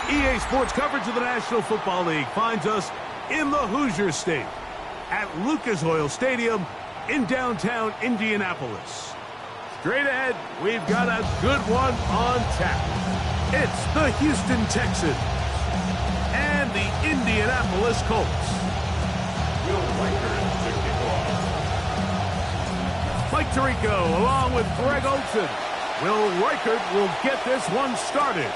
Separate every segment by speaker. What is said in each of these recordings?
Speaker 1: EA Sports coverage of the National Football League finds us in the Hoosier State at Lucas Oil Stadium in downtown Indianapolis. Straight ahead, we've got a good one on tap. It's the Houston Texans and the Indianapolis Colts. Will Reichert to kick off. Mike Tirico along with Greg Olsen. Will Reichert will get this one started.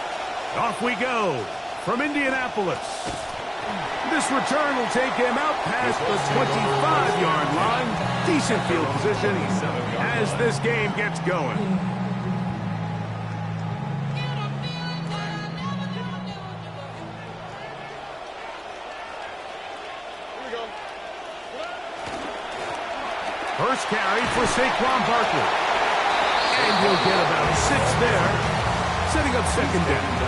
Speaker 1: Off we go from Indianapolis. This return will take him out past the 25-yard line. Decent field position as this game gets going. First carry for Saquon Barkley. And he'll get about 6 there, setting up second down.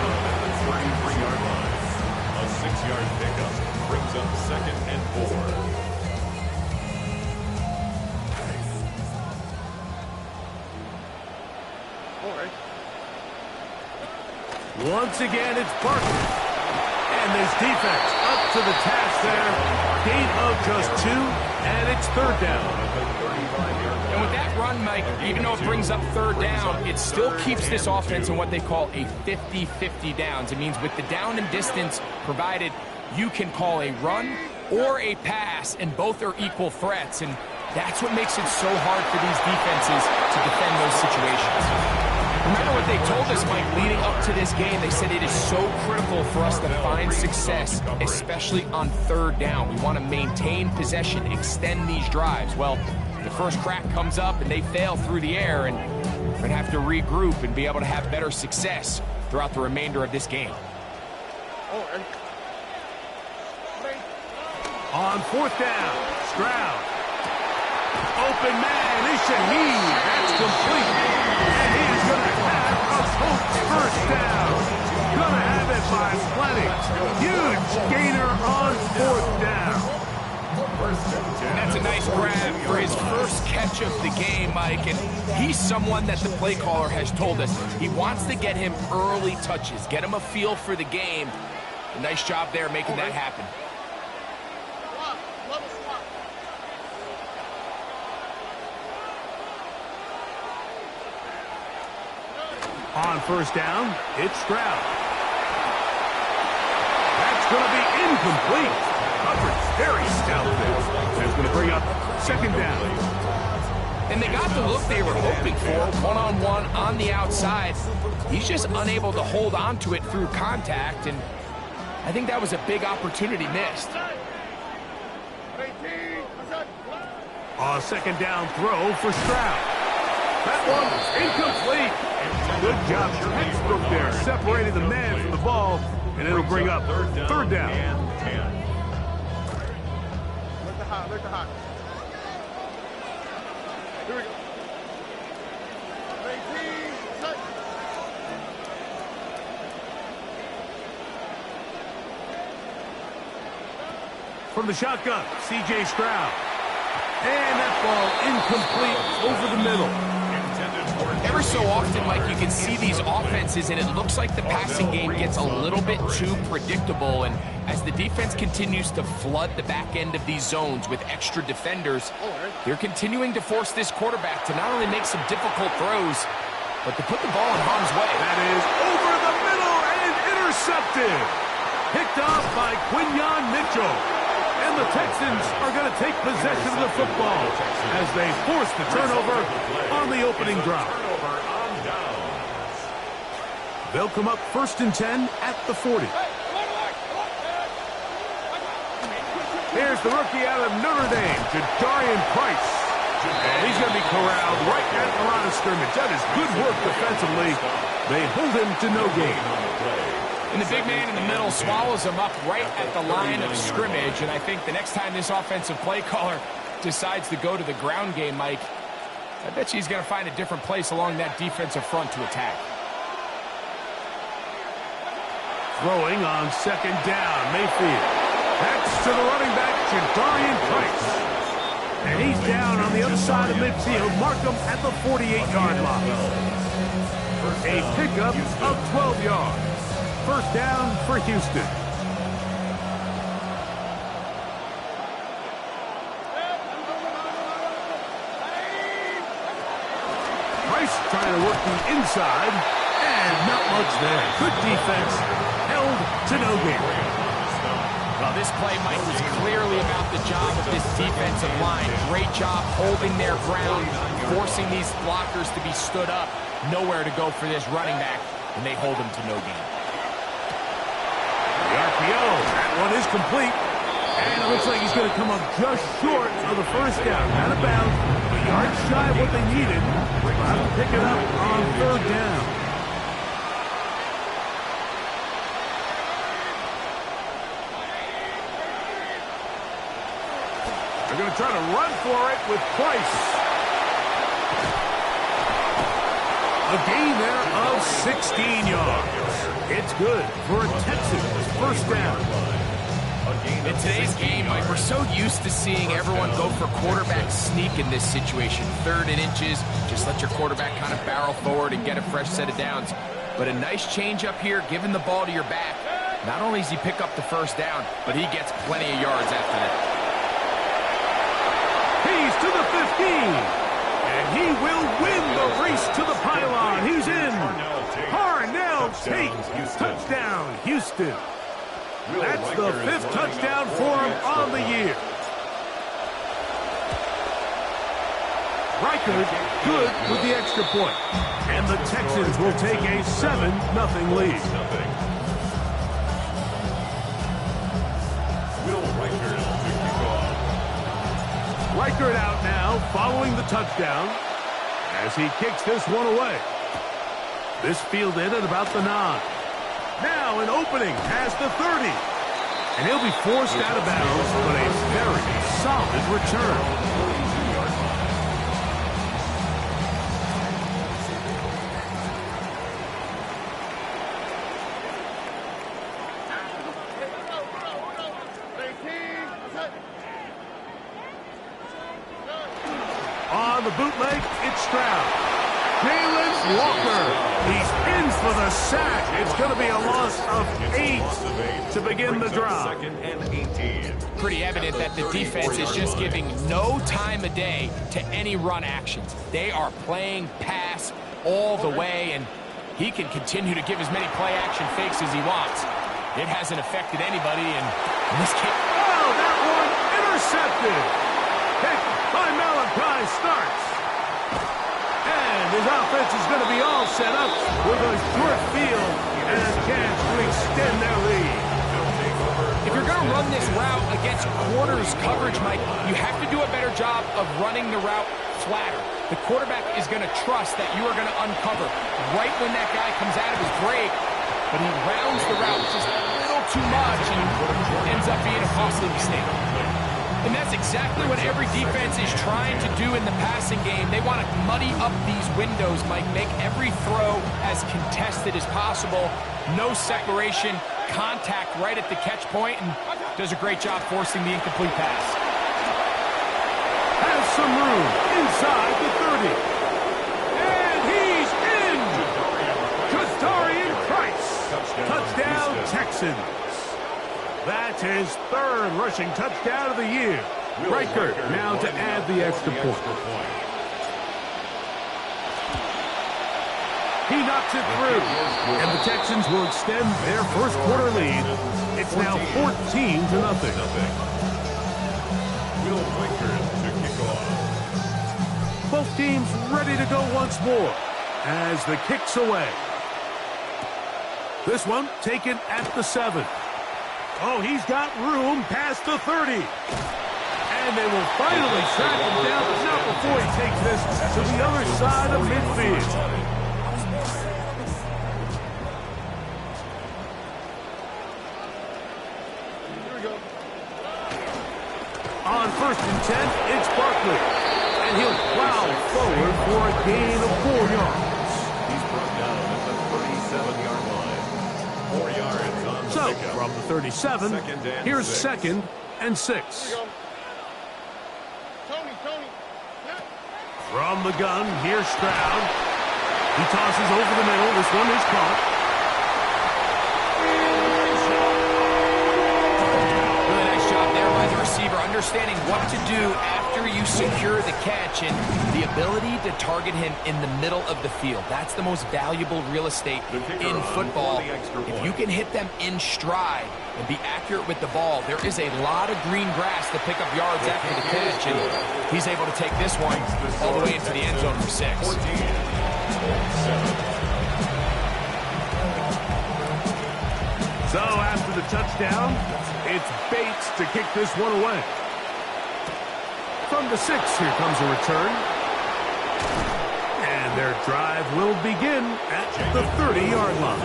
Speaker 2: 33-yard line. A 6-yard pickup brings up 2nd and 4.
Speaker 1: Once again, it's Barkley. And this defense up to the task there. Gain of just 2, and it's 3rd down.
Speaker 3: And with that run, Mike, even though it brings up 3rd down, it still keeps this offense in what they call a 50-50 downs. It means with the down and distance provided, you can call a run or a pass, and both are equal threats. And that's what makes it so hard for these defenses to defend those situations. Remember what they told us, Mike, leading up to this game. They said it is so critical for us to find success, especially on 3rd down. We want to maintain possession, extend these drives. Well, the first crack comes up and they fail through the air, and we're going to have to regroup and be able to have better success throughout the remainder of this game.
Speaker 1: On 4th down, Stroud. Open man is Shaheed. That's complete. And he is going to have a Colts first down. Going to have it by plenty. Huge gainer on 4th down.
Speaker 3: And that's a nice grab for his first catch of the game, Mike. And he's someone that the play caller has told us he wants to get him early touches, get him a feel for the game. A nice job there making that happen.
Speaker 1: On 1st down, it's Stroud. That's going to be incomplete. Coverage very stout there. That's going to bring up 2nd down.
Speaker 3: And they got the look they were hoping for, one-on-one on the outside. He's just unable to hold on to it through contact, and I think that was a big opportunity missed.
Speaker 1: A 2nd down throw for Stroud. That one was incomplete. Good job, textbook there, separating the man from the ball, and it'll bring up 3rd down.
Speaker 4: Look the hot. Here we go. 18, set.
Speaker 1: From the shotgun, C.J. Stroud. And that ball incomplete over the middle.
Speaker 3: Every so often, Mike, you can see these offenses, and it looks like the passing game gets a little bit too predictable. And as the defense continues to flood the back end of these zones with extra defenders, they're continuing to force this quarterback to not only make some difficult throws, but to put the ball in harm's way.
Speaker 1: That is over the middle and intercepted. Picked off by Quinyon Mitchell. And the Texans are going to take possession of the football as they force the turnover on the opening drive. They'll come up 1st and 10 at the 40. Here's the rookie out of Notre Dame, Jadarian Price. And he's going to be corralled right at the line of scrimmage. That is good work defensively. They hold him to no gain.
Speaker 3: And the big man in the middle swallows him up right at the line of scrimmage. And I think the next time this offensive play caller decides to go to the ground game, Mike, I bet he's going to find a different place along that defensive front to attack.
Speaker 1: Throwing on 2nd down, Mayfield. That's to the running back, Jadarian Price. And he's down on the other side of midfield. Mark him at the 48-yard line. A pickup of 12 yards. first down for Houston. Price trying to work the inside, and not much there. Good defense, held to no gain.
Speaker 3: Well, this play, Mike, was clearly about the job of this defensive line. Great job holding their ground, forcing these blockers to be stood up. Nowhere to go for this running back, and they hold him to no gain.
Speaker 1: The RPO, that one is complete. And it looks like he's going to come up just short of the first down. Out of bounds, a yard shy of what they needed. They'll have to pick it up on third down. They're going to try to run for it with Price. A gain there of 16 yards. It's good for a Texans first down.
Speaker 3: In today's game, Mike, we're so used to seeing everyone go for quarterback sneak in this situation. 3rd and inches, just let your quarterback kind of barrel forward and get a fresh set of downs. But a nice change up here, giving the ball to your back. Not only does he pick up the first down, but he gets plenty of yards after that.
Speaker 1: He's to the 15. And he will win the race to the pylon. He's in. Parnell Tate. Touchdown, Houston. That's the 5th touchdown for him on the year. Reichard good with the extra point. And the Texans will take a 7-0 lead. Reichard out now following the touchdown as he kicks this one away. This fielded at about the 9. Now an opening past the 30. And he'll be forced out of bounds, but a very solid return. On the bootleg, it's Stroud. Jalen Walker. He's in for the sack. It's going to be a loss of 8 to begin the drive.
Speaker 3: Pretty evident that the defense is just giving no time of day to any run actions. They are playing pass all the way, and he can continue to give as many play-action fakes as he wants. It hasn't affected anybody, and in this case...
Speaker 1: Oh, that one intercepted. Picked by Malachi Starks. And his offense is going to be all set up with a short field and a chance to extend their lead.
Speaker 3: If you're going to run this route against quarters coverage, Mike, you have to do a better job of running the route flatter. The quarterback is going to trust that you are going to uncover right when that guy comes out of his break, but he rounds the route just a little too much and ends up being a costly mistake. And that's exactly what every defense is trying to do in the passing game. They want to muddy up these windows, Mike, make every throw as contested as possible. No separation, contact right at the catch point, and does a great job forcing the incomplete pass.
Speaker 1: Has some room inside the 30. And he's in! Jadarian Price. Touchdown, Texans. That's his 3rd rushing touchdown of the year. Reichard now to add the extra point. He knocks it through, and the Texans will extend their first quarter lead. It's now 14-0. Both teams ready to go once more as the kick's away. This one taken at the 7. Oh, he's got room past the 30. And they will finally track him down, but not before he takes this to the other side of midfield.
Speaker 4: Here we go.
Speaker 1: On 1st and 10, it's Barkley. And he'll plow forward for a gain of 4 yards.
Speaker 2: He's brought down at the 37-yard line. 4 yards on the
Speaker 1: So,
Speaker 2: pickup.
Speaker 1: from the 37, here's 2nd and 6.
Speaker 4: Here we go. Tony. Yeah.
Speaker 1: From the gun, here's Stroud. He tosses over the middle. This one is caught.
Speaker 3: to do after you secure the catch and the ability to target him in the middle of the field. That's the most valuable real estate in football. If you can hit them in stride and be accurate with the ball, there is a lot of green grass to pick up yards after the catch, and he's able to take this one all the way into the end zone for 6.
Speaker 1: So after the touchdown, it's Bates to kick this one away. From the 6, here comes a return. And their drive will begin at the 30-yard line.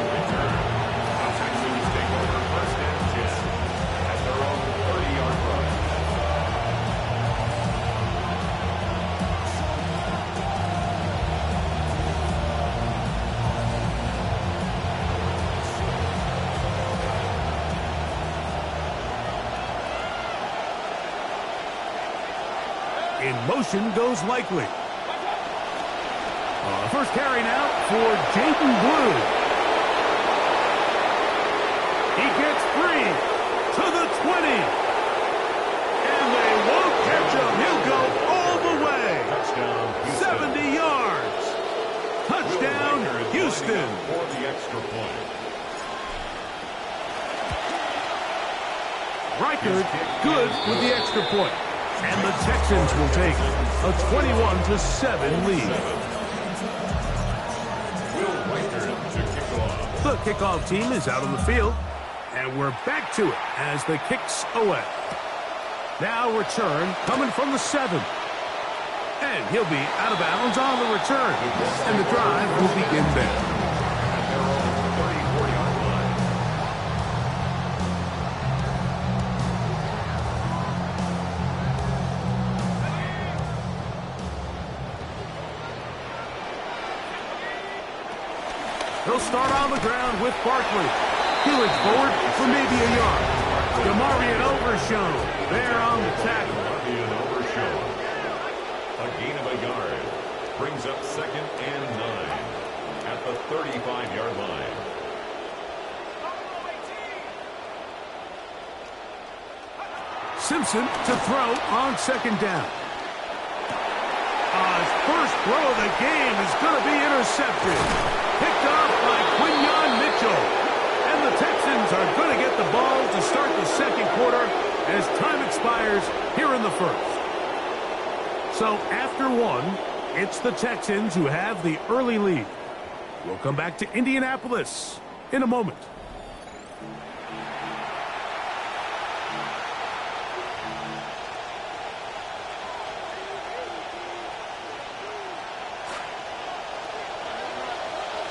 Speaker 1: In motion goes Likely. First carry now for Jaden Blue. He gets free to the 20. And they won't catch him. He'll go all the way.
Speaker 2: Touchdown,
Speaker 1: 70 yards. Touchdown, Houston.
Speaker 2: For the extra point.
Speaker 1: Reichard good with the extra point. And the Texans will take a 21-7 lead. The kickoff team is out on the field, and we're back to it as the kick's away. Now return coming from the 7. And he'll be out of bounds on the return. And the drive will begin there. He'll start on the ground with Barkley. Healing forward for maybe a yard. DeMarvion Overshown there on the tackle.
Speaker 2: DeMarvion Overshown. A gain of a yard. Brings up 2nd and 9 at the 35-yard line.
Speaker 1: Simpson to throw on 2nd down. His first throw of the game is going to be intercepted. Picked off by Quinyon Mitchell. And the Texans are going to get the ball to start the 2nd quarter as time expires here in the 1st. So after 1, it's the Texans who have the early lead. We'll come back to Indianapolis in a moment.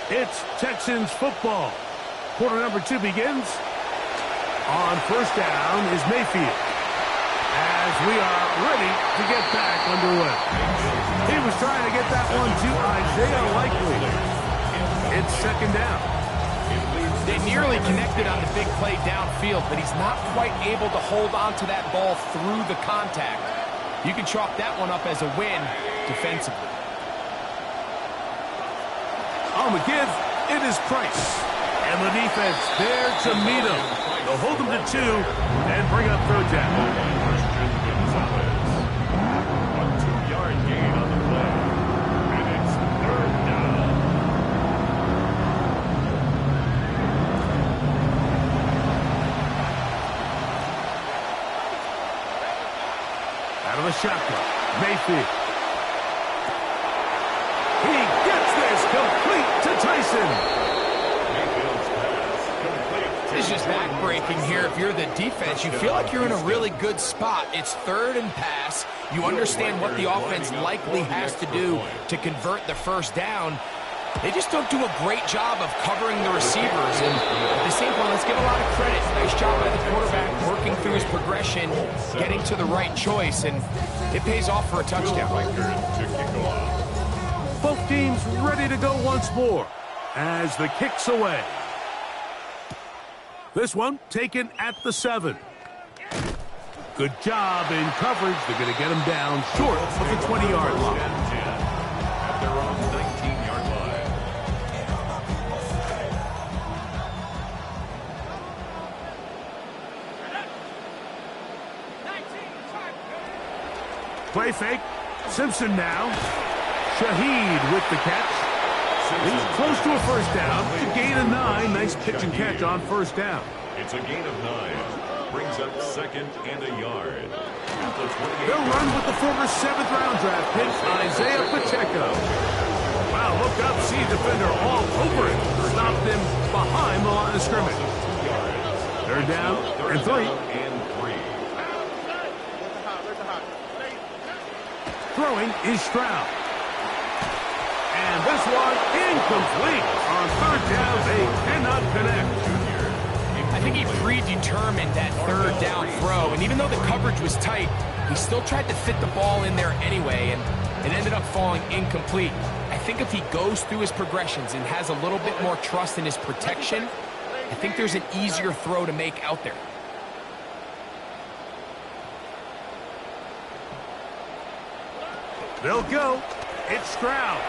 Speaker 1: It's Texans football. Quarter number 2 begins. On 1st down is Mayfield. As we are ready to get back underway. He was trying to get that one to Isaiah Likely. It's 2nd down.
Speaker 3: They nearly connected on the big play downfield, but he's not quite able to hold on to that ball through the contact. You can chalk that one up as a win defensively.
Speaker 1: On the give, it is Price. And the defense there to meet him. They'll hold him to 2 and bring up third down.
Speaker 2: A 2-yard gain on the play. And it's 3rd down.
Speaker 1: Out of the shotgun, Mayfield. He gets this complete to Tyson.
Speaker 3: It's just back-breaking here. If you're the defense, you feel like you're in a really good spot. It's 3rd and pass. You understand what the offense likely has to do to convert the 1st down. They just don't do a great job of covering the receivers. And at the same point, let's give a lot of credit. Nice job by the quarterback working through his progression, getting to the right choice, and it pays off for a touchdown.
Speaker 1: Both teams ready to go once more as the kick's away. This one taken at the 7. Good job in coverage. They're going to get him down short of the 20-yard line.
Speaker 2: At their own 19-yard line.
Speaker 1: Play fake. Simpson now. Shaheed with the catch. He's close to a first down. It's a gain of 9. Nice pitch and catch on first down.
Speaker 2: It's a gain of 9. Brings up 2nd and a yard.
Speaker 1: They'll run with the former 7th-round draft pick, Isaiah Pacheco. Wow, look up, see defender all over it. Stopped him behind the line of scrimmage. Third down and 3. Throwing is Stroud. And this one incomplete. On third down, they cannot connect.
Speaker 3: I think he predetermined that third down throw, and even though the coverage was tight, he still tried to fit the ball in there anyway, and it ended up falling incomplete. I think if he goes through his progressions and has a little bit more trust in his protection, I think there's an easier throw to make out there.
Speaker 1: They'll go. It's Stroud.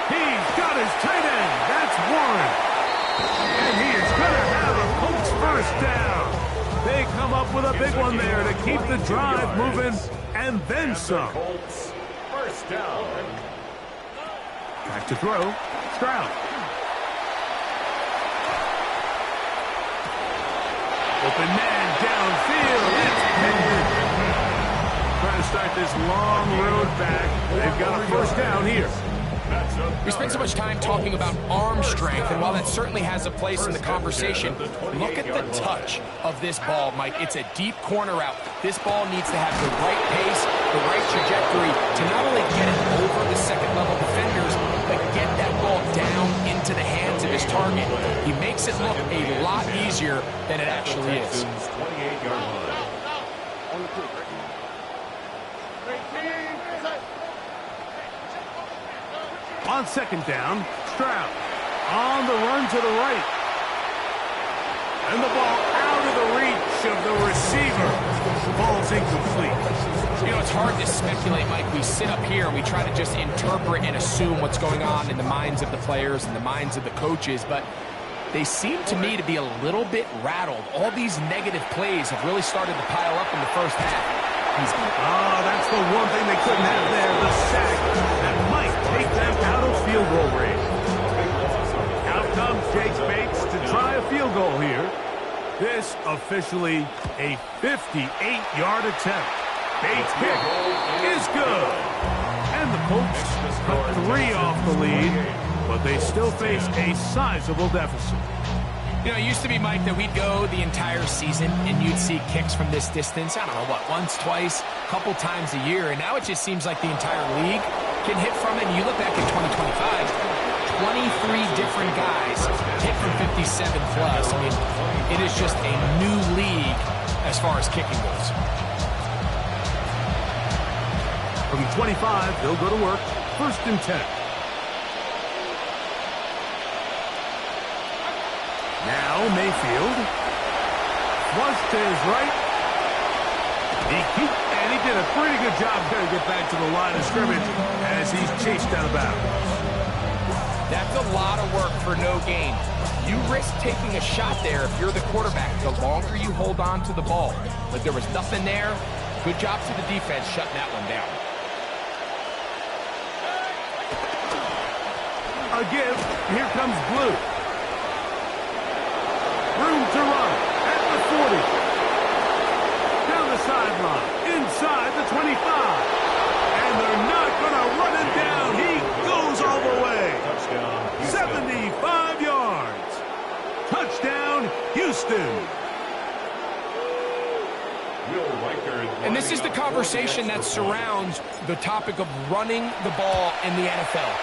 Speaker 1: He's got his tight end. That's Warren. And he is going to have a Colts first down. They come up with a big one there to keep the drive moving and then some.
Speaker 2: Colts first down.
Speaker 1: Back to throw. Stroud. Open man downfield. It's picked. Trying to start this long road back. They've got a first down here.
Speaker 3: We spent so much time talking about arm strength, and while that certainly has a place in the conversation, look at the touch of this ball, Mike. It's a deep corner route. This ball needs to have the right pace, the right trajectory to not only get it over the second-level defenders, but get that ball down into the hands of his target. He makes it look a lot easier than it actually is.
Speaker 2: 28-yard line.
Speaker 1: On second down, Stroud on the run to the right. And the ball out of the reach of the receiver. Ball's incomplete.
Speaker 3: You know, it's hard to speculate, Mike. We sit up here and we try to just interpret and assume what's going on in the minds of the players and the minds of the coaches, but they seem to me to be a little bit rattled. All these negative plays have really started to pile up in the first half.
Speaker 1: That's the one thing they couldn't have there, the sack that might take them out of field goal range. Out comes Jake Bates to try a field goal here. This officially a 58-yard attempt. Bates' kick is good. And the Colts cut 3 off the lead, but they still face a sizable deficit.
Speaker 3: You know, it used to be, Mike, that we'd go the entire season and you'd see kicks from this distance, I don't know, once, twice, a couple times a year, and now it just seems like the entire league can hit from it. And you look back at 2025, 23 different guys hit from 57 plus. I mean, it is just a new league as far as kicking goes.
Speaker 1: From 25, they'll go to work. First and 10. Now Mayfield. Flush to his right. And he did a pretty good job there to get back to the line of scrimmage as he's chased out of bounds.
Speaker 3: That's a lot of work for no gain. You risk taking a shot there if you're the quarterback the longer you hold on to the ball. But there was nothing there. Good job to the defense shutting that one down.
Speaker 1: A give. Here comes Blue. Room to run at the 40. Down the sideline. Inside the 25. And they're not going to run him down. He goes all the way.
Speaker 2: Touchdown,
Speaker 1: 75 yards. Touchdown, Houston.
Speaker 3: And this is the conversation that surrounds the topic of running the ball in the NFL.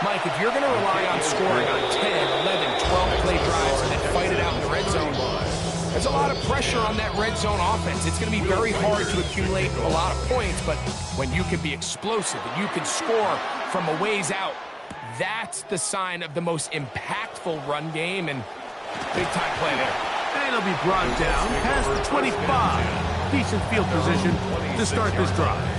Speaker 3: Mike, if you're going to rely on scoring on 10, 11, 12 play drives and then fight it out in the red zone, there's a lot of pressure on that red zone offense. It's going to be very hard to accumulate a lot of points, but when you can be explosive and you can score from a ways out, that's the sign of the most impactful run game, and big-time play there.
Speaker 1: And he'll be brought down past the 25. Decent field position to start this drive.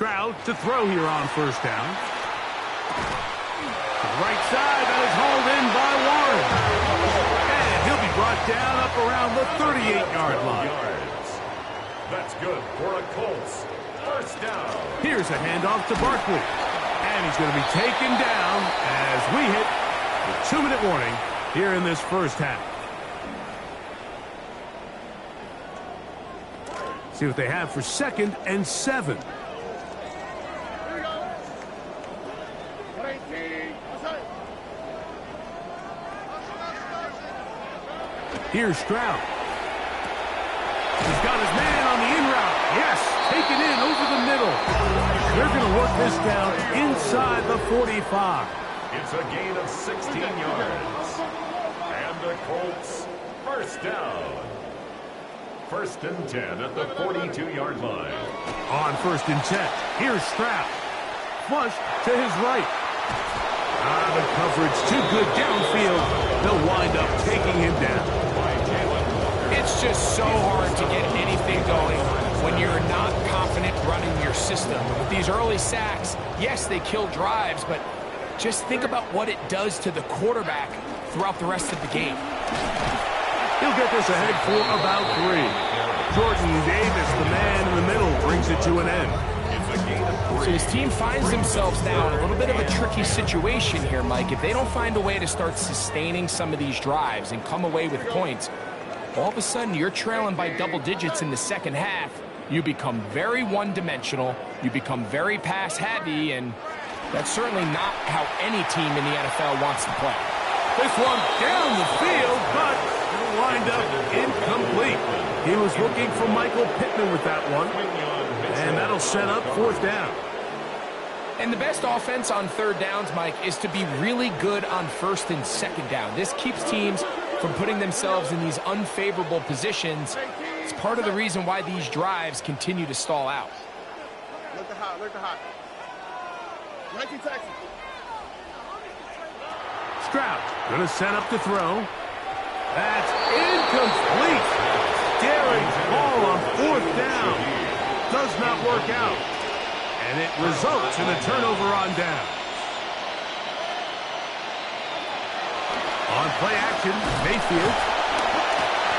Speaker 1: Stroud to throw here on first down. To the right side, that is hauled in by Warren. And he'll be brought down up around the 38-yard line.
Speaker 2: That's good for a Colts. First down.
Speaker 1: Here's a handoff to Barkley. And he's going to be taken down as we hit the 2-minute warning here in this first half. See what they have for 2nd and 7. Here's Stroud. He's got his man on the in route. Yes, taken in over the middle. They're going to work this down inside the 45.
Speaker 2: It's a gain of 16 yards. And the Colts, first down. 1st and 10 at the 42-yard line.
Speaker 1: On 1st and 10, here's Stroud. Flush to his right. The coverage too good downfield. They'll wind up taking him down.
Speaker 3: It's just so hard to get anything going when you're not confident running your system. With these early sacks, yes, they kill drives, but just think about what it does to the quarterback throughout the rest of the game.
Speaker 1: He'll get this ahead for about 3. Jordan Davis, the man in the middle, brings it to an end.
Speaker 3: So his team finds themselves now in a little bit of a tricky situation here, Mike. If they don't find a way to start sustaining some of these drives and come away with points, all of a sudden you're trailing by double digits in the second half. You become very one-dimensional. You become very pass-heavy, and that's certainly not how any team in the NFL wants to play.
Speaker 1: This one down the field, but it'll wind up incomplete. He was looking for Michael Pittman with that one, and that'll set up 4th down.
Speaker 3: And the best offense on 3rd downs, Mike, is to be really good on 1st and 2nd down. This keeps teams from putting themselves in these unfavorable positions. It's part of the reason why these drives continue to stall out.
Speaker 4: Look the hot, look the hot. 19 Texas.
Speaker 1: Stroud going to set up to throw. That's incomplete. Daring ball on 4th down. Does not work out. And it results in a turnover on down. On play action, Mayfield.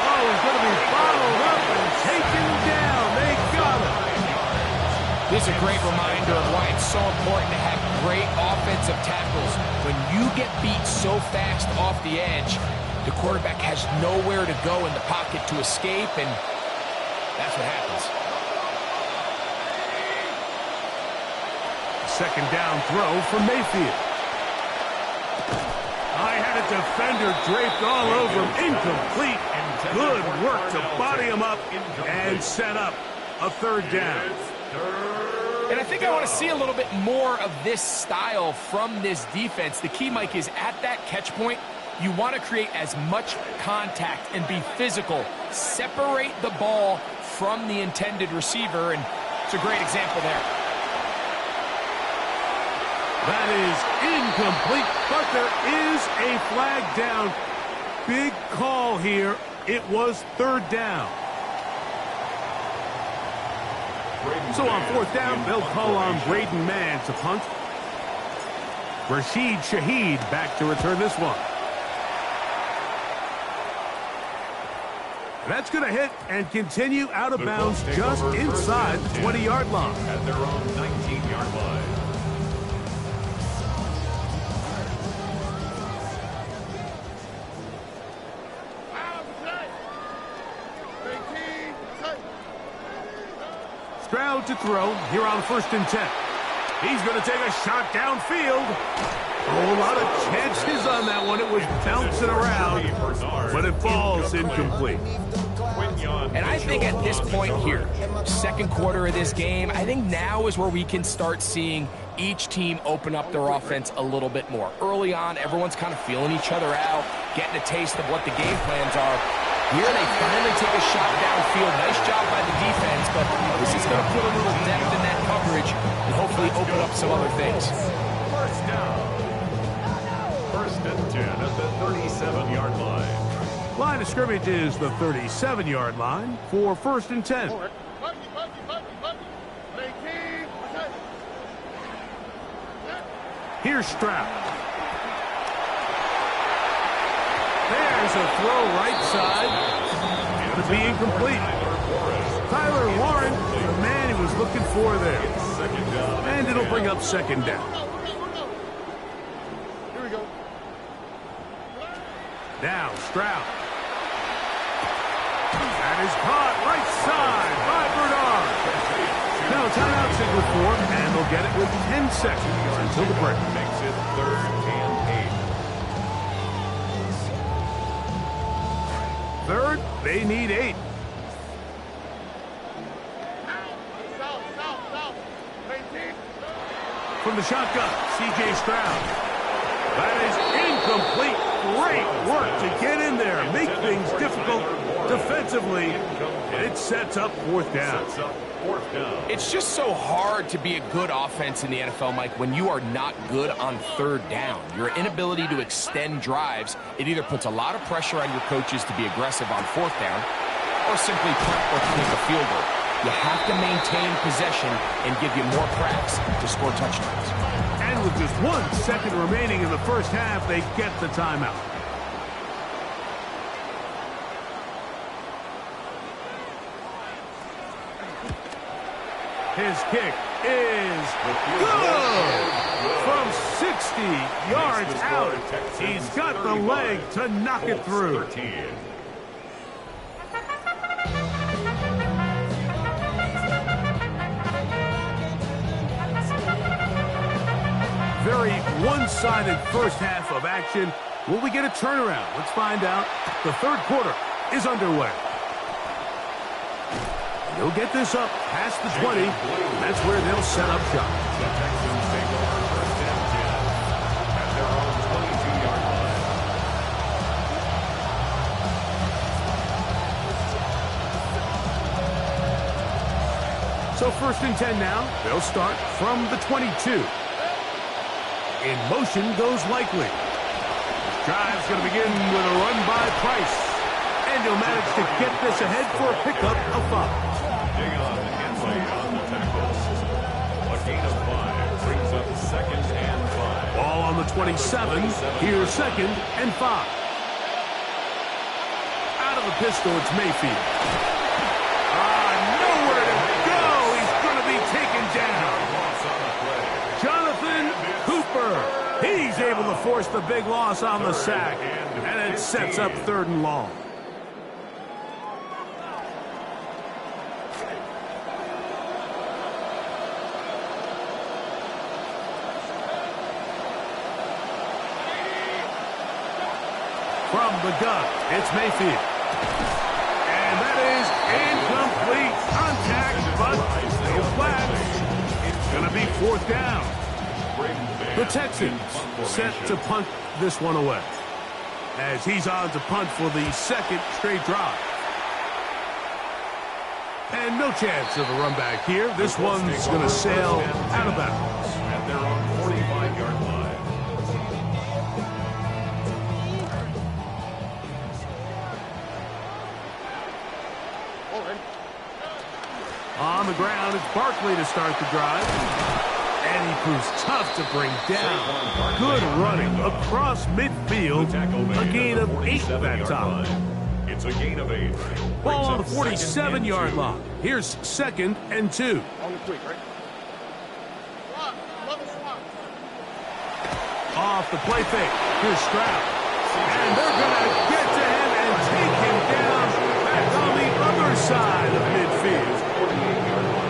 Speaker 1: Oh, he's going to be followed up and taken down. They got him.
Speaker 3: This is a great reminder of why it's so important to have great offensive tackles. When you get beat so fast off the edge, the quarterback has nowhere to go in the pocket to escape, and that's what happens.
Speaker 1: 2nd down throw for Mayfield. I had a defender draped all over him. Incomplete. Good work to body him up and set up a 3rd down.
Speaker 3: And I think I want to see a little bit more of this style from this defense. The key, Mike, is at that catch point, you want to create as much contact and be physical. Separate the ball from the intended receiver, and it's a great example there.
Speaker 1: That is incomplete, but there is a flag down. Big call here. It was 3rd down. So on 4th down, they'll call on Braden Mann to punt. Rashid Shaheed back to return this one. That's going to hit and continue out of bounds just inside the 20-yard line.
Speaker 2: At their own 19-yard line.
Speaker 1: Stroud to throw here on 1st and 10. He's going to take a shot downfield. Oh, a lot of chances on that one. It was bouncing around, but it falls incomplete.
Speaker 3: And I think at this point here, 2nd quarter of this game, I think now is where we can start seeing each team open up their offense a little bit more. Early on, everyone's kind of feeling each other out, getting a taste of what the game plans are. Here they finally take a shot downfield. Nice job by the defense, but this is going to put a little depth in that coverage and hopefully open up some other things.
Speaker 2: First down. 1st and 10 at the 37-yard line.
Speaker 1: Line of scrimmage is the 37-yard line for 1st and 10. Here's Stroud. There's a throw right side. To be incomplete. Tyler Warren, the man he was looking for there. And it'll bring up second down.
Speaker 4: Here we go.
Speaker 1: Now Stroud. That is caught right side by Bernard. Now timeout signal for him, and they'll get it with 10 seconds until the break.
Speaker 2: Makes it 3rd and 8.
Speaker 1: Third, they need 8.
Speaker 4: South. Maintain.
Speaker 1: From the shotgun, C.J. Stroud. That is incomplete. Great work to get in there, make things difficult defensively, and it sets up 4th down.
Speaker 3: It's just so hard to be a good offense in the NFL, Mike, when you are not good on 3rd down. Your inability to extend drives, it either puts a lot of pressure on your coaches to be aggressive on 4th down or simply punt or kick a field goal. You have to maintain possession and give you more cracks to score touchdowns.
Speaker 1: And with just 1 second remaining in the first half, they get the timeout. His kick is good! From 60 yards out, he's got the leg to knock it through. Very one-sided first half of action. Will we get a turnaround? Let's find out. The 3rd quarter is underway. They'll get this up past the 20. That's where they'll set up shop.
Speaker 2: The Texans take over 1st and 10 at their own 22-yard line.
Speaker 1: So 1st and 10 now. They'll start from the 22. In motion goes Likely. Drive's going to begin with a run by Price. And he'll manage to get this ahead for a pickup of 5.
Speaker 2: Dig on Henley on the tackles. A gain of 5 brings up 2nd and 5.
Speaker 1: Ball on the 27. Here's 2nd and 5. Out of the pistol, it's Mayfield. Nowhere to go. He's going to be taken down. Jonathan Cooper. He's able to force the big loss on the sack. And it sets up 3rd and long. From the gun, it's Mayfield. And that is incomplete contact, but no flags. It's going to be 4th down. The Texans set to punt this one away, as he's on to punt for the 2nd straight drive. And no chance of a run back here. This one's going to sail out of bounds.
Speaker 2: At their own 45-yard line.
Speaker 1: On the ground, it's Barkley to start the drive. And he proves tough to bring down. Good running across midfield. A gain of 8 that time.
Speaker 2: It's a gain of 8.
Speaker 1: Ball on the 47-yard line. Here's 2nd and 2.
Speaker 4: On the quick, right? Swap. Love the swap.
Speaker 1: Off the play fake. Here's Stroud. And they're going to get to him and take him down back on the other side of midfield.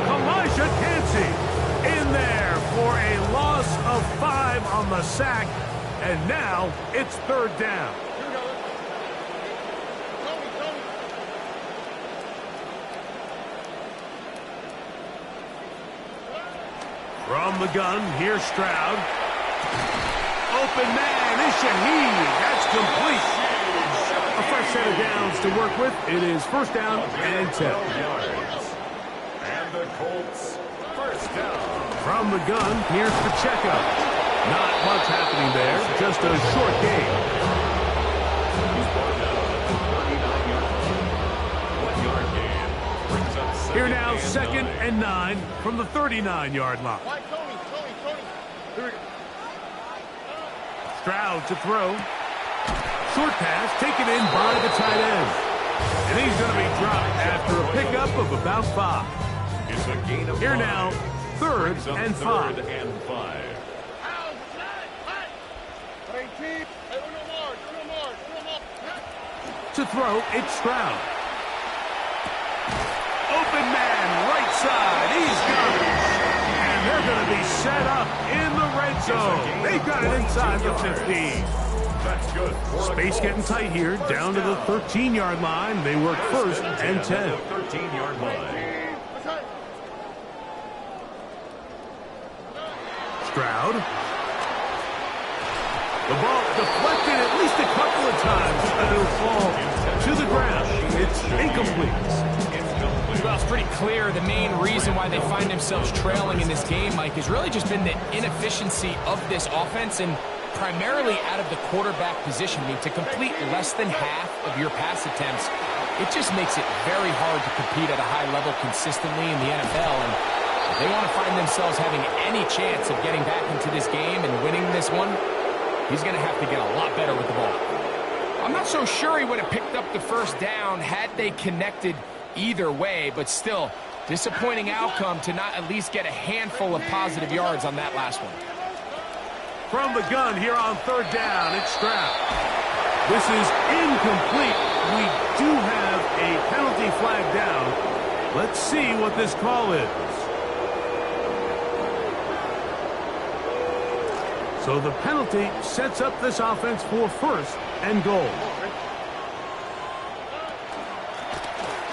Speaker 1: Elijah Cansey in there for a loss of 5 on the sack. And now it's 3rd down. From the gun, here's Stroud. Open man is Shaheed. That's complete. A fresh set of downs to work with. It is 1st down and 10.
Speaker 2: And the Colts, 1st down.
Speaker 1: From the gun, here's Pacheco. Not much happening there. Just a short gain. Here now, 2nd and 9 from the 39-yard line.
Speaker 4: Tony. Here we go.
Speaker 1: Stroud to throw. Short pass taken in by the tight end. And he's going to be dropped after a pickup of about 5.
Speaker 2: It's a gain of
Speaker 1: Here
Speaker 2: 5.
Speaker 1: now, third and 5.
Speaker 2: Third and 5.
Speaker 1: To throw, it's Stroud. Open man, right side. He's got it. And they're going to be set up in the red zone. They've got it inside the 15.
Speaker 2: That's good.
Speaker 1: Space getting tight here, down to the 13-yard line. They work first and 10.
Speaker 2: 13-yard line.
Speaker 1: Stroud. The ball deflected at least a couple of times, and it'll fall to the ground. It's incomplete.
Speaker 3: Well, it's pretty clear the main reason why they find themselves trailing in this game, Mike, has really just been the inefficiency of this offense and primarily out of the quarterback position. I mean, to complete less than half of your pass attempts, it just makes it very hard to compete at a high level consistently in the NFL. And if they want to find themselves having any chance of getting back into this game and winning this one, he's going to have to get a lot better with the ball. I'm not so sure he would have picked up the first down had they connected either way, but still, disappointing outcome to not at least get a handful of positive yards on that last one.
Speaker 1: From the gun here on third down, it's Stroud. This is incomplete. We do have a penalty flag down. Let's see what this call is. So the penalty sets up this offense for first and goal.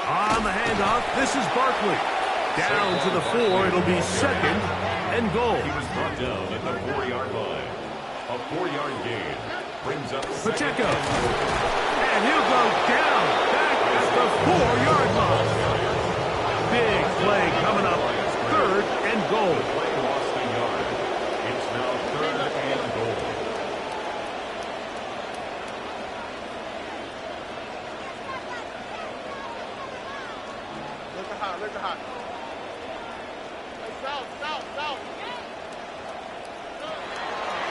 Speaker 1: On the handoff, this is Barkley. Down to the 4, it'll be second and goal.
Speaker 2: He was brought down at the 4-yard line. A 4-yard gain brings up
Speaker 1: Pacheco. And he'll go down back at the 4-yard line. Big play coming up. Third and goal.
Speaker 2: Play lost a yard. It's now third and goal.
Speaker 4: Look at hot. South.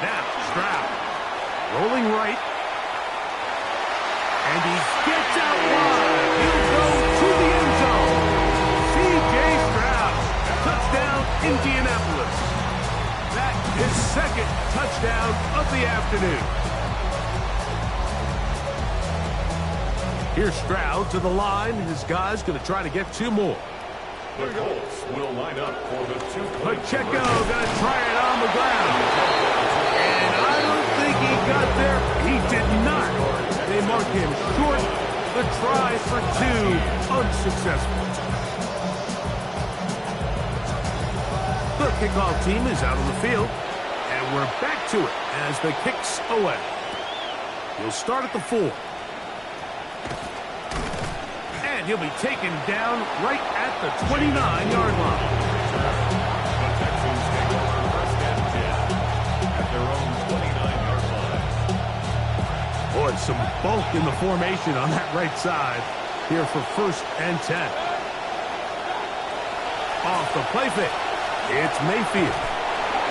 Speaker 1: Now, Stroud. Rolling right. And he gets out wide. He'll go to the end zone. C.J. Stroud. Touchdown, Indianapolis. That is second touchdown of the afternoon. Here's Stroud to the line. His guy's going to try to get 2 more.
Speaker 2: The Colts will line up for the 2-point
Speaker 1: Pacheco going to try it on the ground. And I don't think he got there. He did not. They mark him short. The try for 2 unsuccessful. The kickoff team is out on the field. And we're back to it as the kick's away. He'll start at the 4. And he'll be taken down right at the 29-yard line.
Speaker 2: The Texans take over first and 10 at their own 29-yard line.
Speaker 1: Boy, some bulk in the formation on that right side here for first and 10. Off the play fake. It's Mayfield.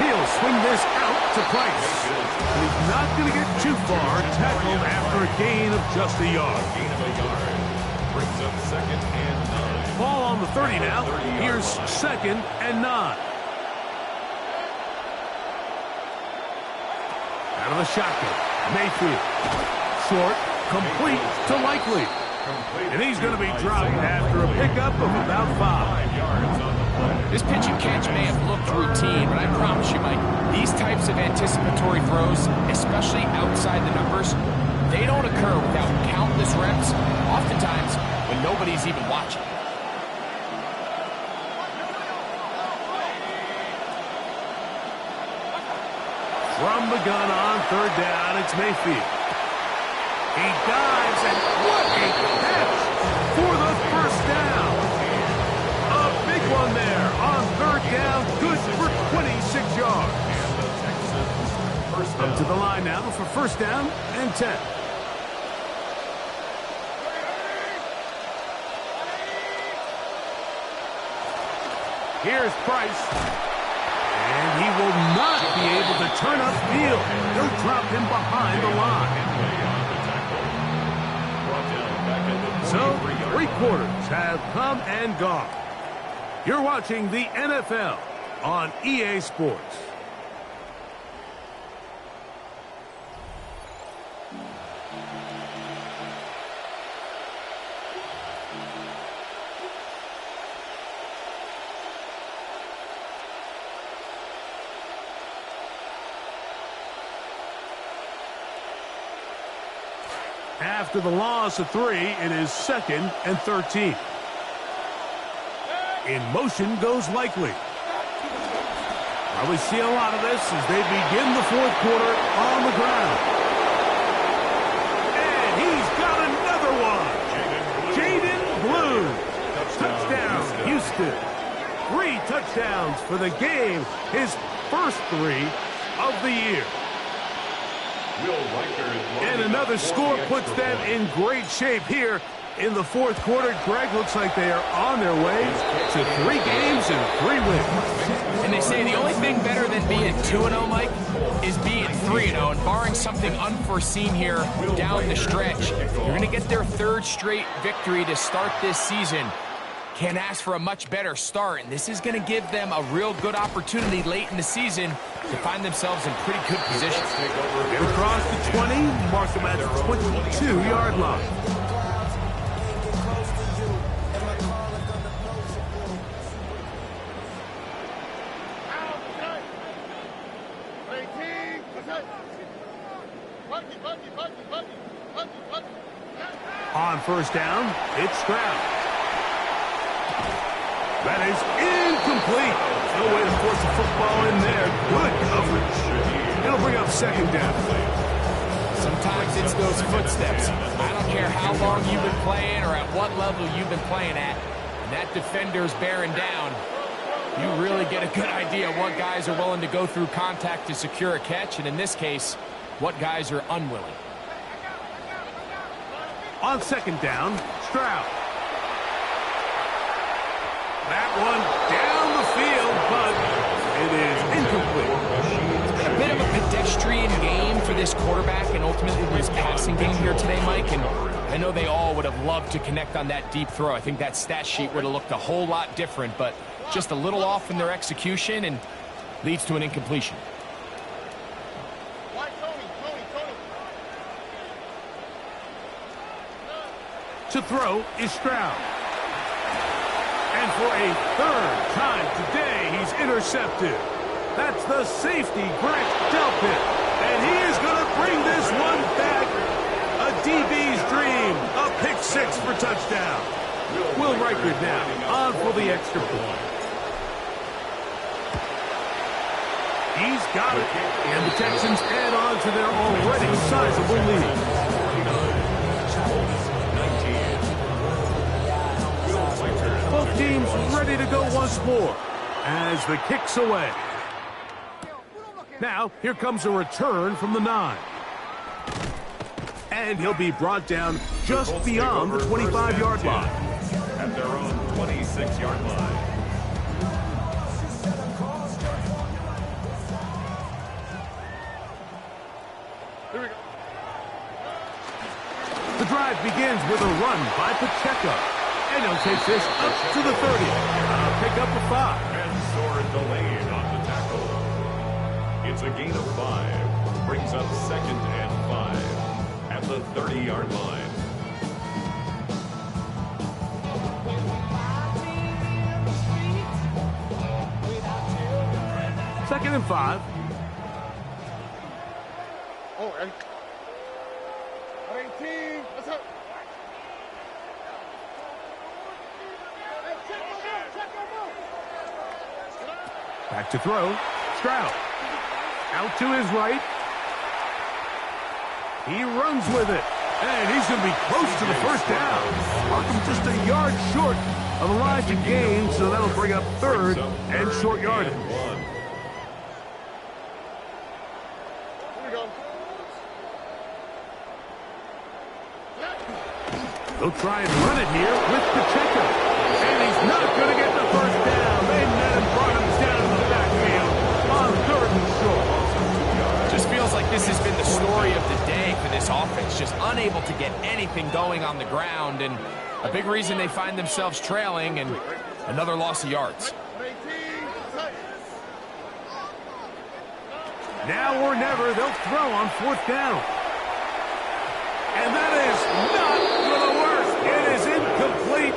Speaker 1: He'll swing this out to Price. He's not going to get too far. Tackled after a gain of just a yard.
Speaker 2: Gain of a yard. Brings up second and 9.
Speaker 1: Ball on the 30 now. Here's second and 9. Out of the shotgun. Mayfield. Short. Complete to Likely. And he's going to be dropped after a pickup of about 5
Speaker 2: yards on the play.
Speaker 3: This pitch and catch may have looked routine, but I promise you, Mike, these types of anticipatory throws, especially outside the numbers, they don't occur without countless reps, oftentimes when nobody's even watching.
Speaker 1: From the gun on third down, it's Mayfield. He dives, and what a catch for the first down. A big one there on third down, good for 26 yards.
Speaker 2: And the Texans first down.
Speaker 1: Up to the line now for first down and 10. Here's Price. And he will not be able to turn up field. He'll drop him behind the line. So, 3 quarters have come and gone. You're watching the NFL on EA Sports. After the loss of 3, it is 2nd and 13. In motion goes Likely. We see a lot of this as they begin the 4th quarter on the ground. And he's got another one. Jaden Blue. Touchdown, Houston. 3 touchdowns for the game. His first 3 of the year. And another score puts them in great shape here in the 4th quarter. Greg, looks like they are on their way to 3 games and 3 wins.
Speaker 3: And they say the only thing better than being 2-0, Mike, is being 3-0. And barring something unforeseen here down the stretch, you're going to get their 3rd straight victory to start this season. Can't ask for a much better start, and this is going to give them a real good opportunity late in the season to find themselves in pretty good position.
Speaker 1: Get across the 20, mark them at the 22-yard line. On first down, it's Stroud. That is incomplete. No way to force the football in there. Good coverage. It'll bring up 2nd down.
Speaker 3: Sometimes it's those footsteps. I don't care how long you've been playing or at what level you've been playing at. And that defender's bearing down. You really get a good idea of what guys are willing to go through contact to secure a catch. And in this case, what guys are unwilling.
Speaker 1: On 2nd down, Stroud. That one down the field, but it is incomplete.
Speaker 3: A bit of a pedestrian game for this quarterback and ultimately his passing game here today, Mike. And I know they all would have loved to connect on that deep throw. I think that stat sheet would have looked a whole lot different, but just a little off in their execution and leads to an incompletion.
Speaker 1: To throw is Stroud. And for a 3rd time today, he's intercepted. That's the safety, Greg Delpit. And he is going to bring this one back. A DB's dream. A pick 6 for touchdown. Will Reichard now on for the extra point. He's got it. And the Texans add on to their already sizable lead. Both teams ready to go once more as the kick's away. Now, here comes a return from the 9. And he'll be brought down just beyond the 25-yard line.
Speaker 2: At their own 26-yard line.
Speaker 4: Here we go.
Speaker 1: The drive begins with a run by Pacheco. And he'll take this up to the 30. Pick up a 5.
Speaker 2: And Sword delayed on the tackle. It's a gain of 5. Brings up 2nd and 5 at the 30-yard line.
Speaker 1: Second and 5.
Speaker 4: Oh, ready? 18. Let's go.
Speaker 1: Back to throw. Stroud. Out to his right. He runs with it. And he's going to be close to the first down. Markham just a yard short of the line to gain, so that'll bring up 3rd and short yardage.
Speaker 4: Here we go.
Speaker 1: They'll try and run it here with Pacheco. And he's not going to get the first down. They met him, brought him down to the backfield on 3rd and short.
Speaker 3: Just unable to get anything going on the ground, and a big reason they find themselves trailing and another loss of yards.
Speaker 1: Now or never, they'll throw on 4th down. And that is not going to work. It is incomplete.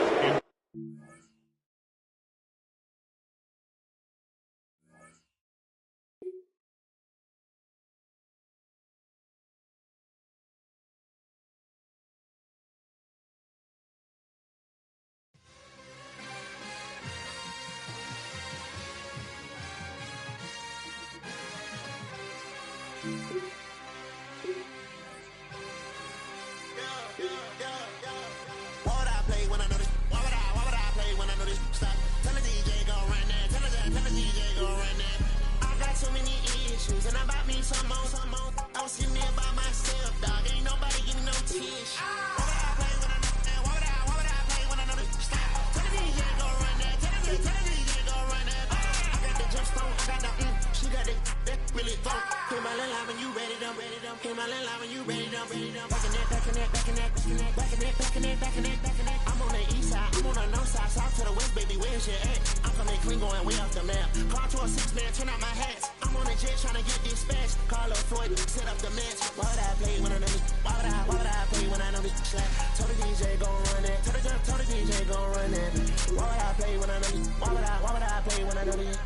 Speaker 5: I'm on the east side, I'm on the north side, south to the west, baby, where's your at? I'm coming clean, going way off the map. Call to a 6-man, turn out my hats. I'm on the jet trying to get dispatched. Call up Floyd, set up the match. Why would I play when I know this? Why would I play when I know this slap? Told the DJ gon' run it. Told the DJ gon' run it. Why would I play when I know this? Why would I play when I know this?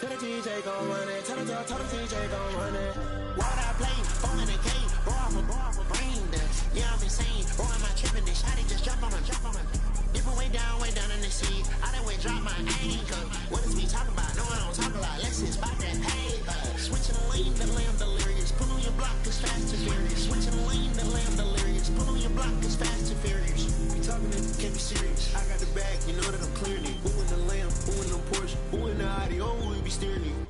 Speaker 5: Tell the DJ gon' run it. Tell the DJ gon' run it. Why would I play? 4 in the game. Bro, off a brain dance. Yeah, I'm insane. Bro, am I tripping? This shot, just jump on him. Different way down in the sea. I done way drop my anchor. What is we talking about? No, I don't talk a lot. Let's just spot that paper. Switching the lane, the lamb delirious. Pull on your block, as fast as furious. Switching the lane, the lamb delirious. Pull on your block, as fast as furious. We talking it, can't be serious. I got the bag, you know that I'm clearing it. Who in the lamb? Who in the Porsche? Who in the Audi? Oh, who we be steering it?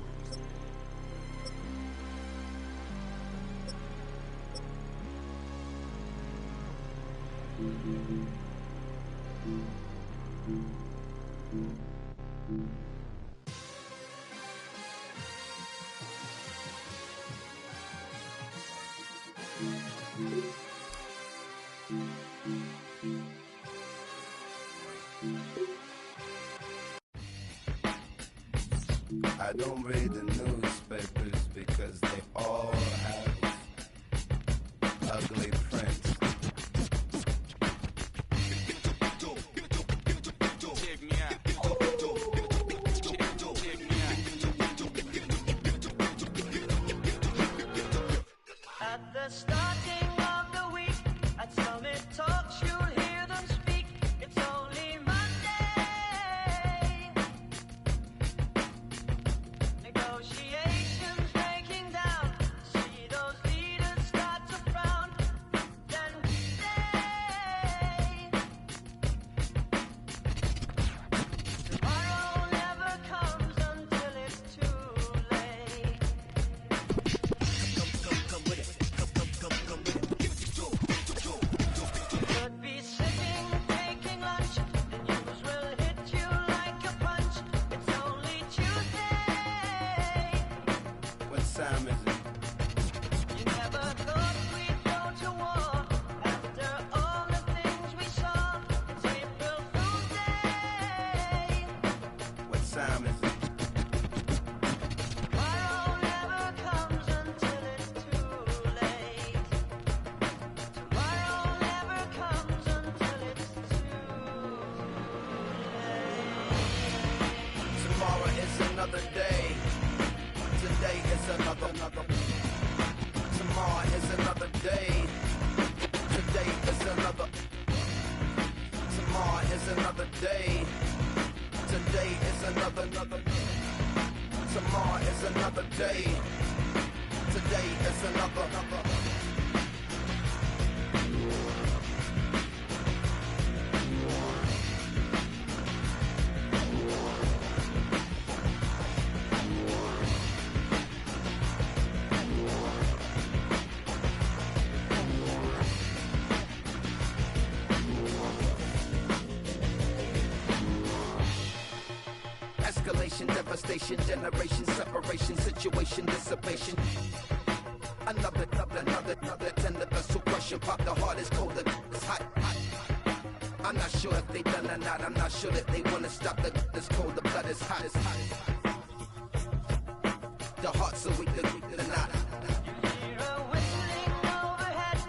Speaker 6: I don't read the newspapers because they all have ugly prints.
Speaker 7: At the starting of the week, at Summit Talks, you'll hear them speak. It's only Monday. Negotiations breaking down. See those leaders start to frown. Then we say, tomorrow never comes until it's too late. Could be sitting, taking lunch, the news will hit you like a punch. It's only Tuesday.
Speaker 6: What time is it?
Speaker 7: You never thought we'd go to war after all the things we saw. It's April Fool's Day.
Speaker 6: What time is it?
Speaker 7: Tomorrow never comes until it's too late. Tomorrow never comes until it's too late.
Speaker 6: Tomorrow is another day. Today is another. Tomorrow is another day. Today is another. Tomorrow is another day. Today is another. Tomorrow is another day. Today is another. Escalation, devastation, generation, separation, situation, dissipation. Another tender vessel crush. push and pop the hardest, colder, it's hot. I'm not sure if they done or not. I'm not sure that they wanna stop this cold. The blood is hot. The heart's so weak, the not.
Speaker 7: Hear a whistling overhead.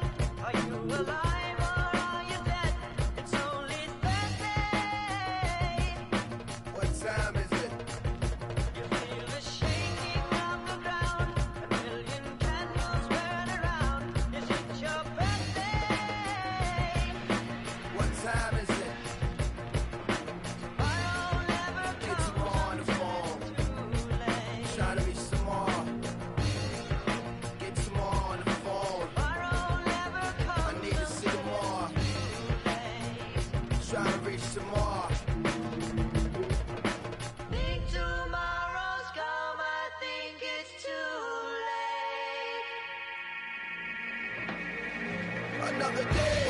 Speaker 7: Are you alive or are you dead? It's only Thursday.
Speaker 6: What time is it?
Speaker 7: You feel the shaking of the ground. A million candles burn around. Is it your birthday?
Speaker 6: What time is it?
Speaker 7: Tomorrow never
Speaker 6: Get
Speaker 7: comes
Speaker 6: tomorrow on the phone.
Speaker 7: too late.
Speaker 6: Try to reach tomorrow. Get tomorrow on the phone.
Speaker 7: Tomorrow never
Speaker 6: I
Speaker 7: comes
Speaker 6: need to see tomorrow. Try to reach tomorrow.
Speaker 7: Think tomorrow's come, I think it's too late.
Speaker 6: Another day.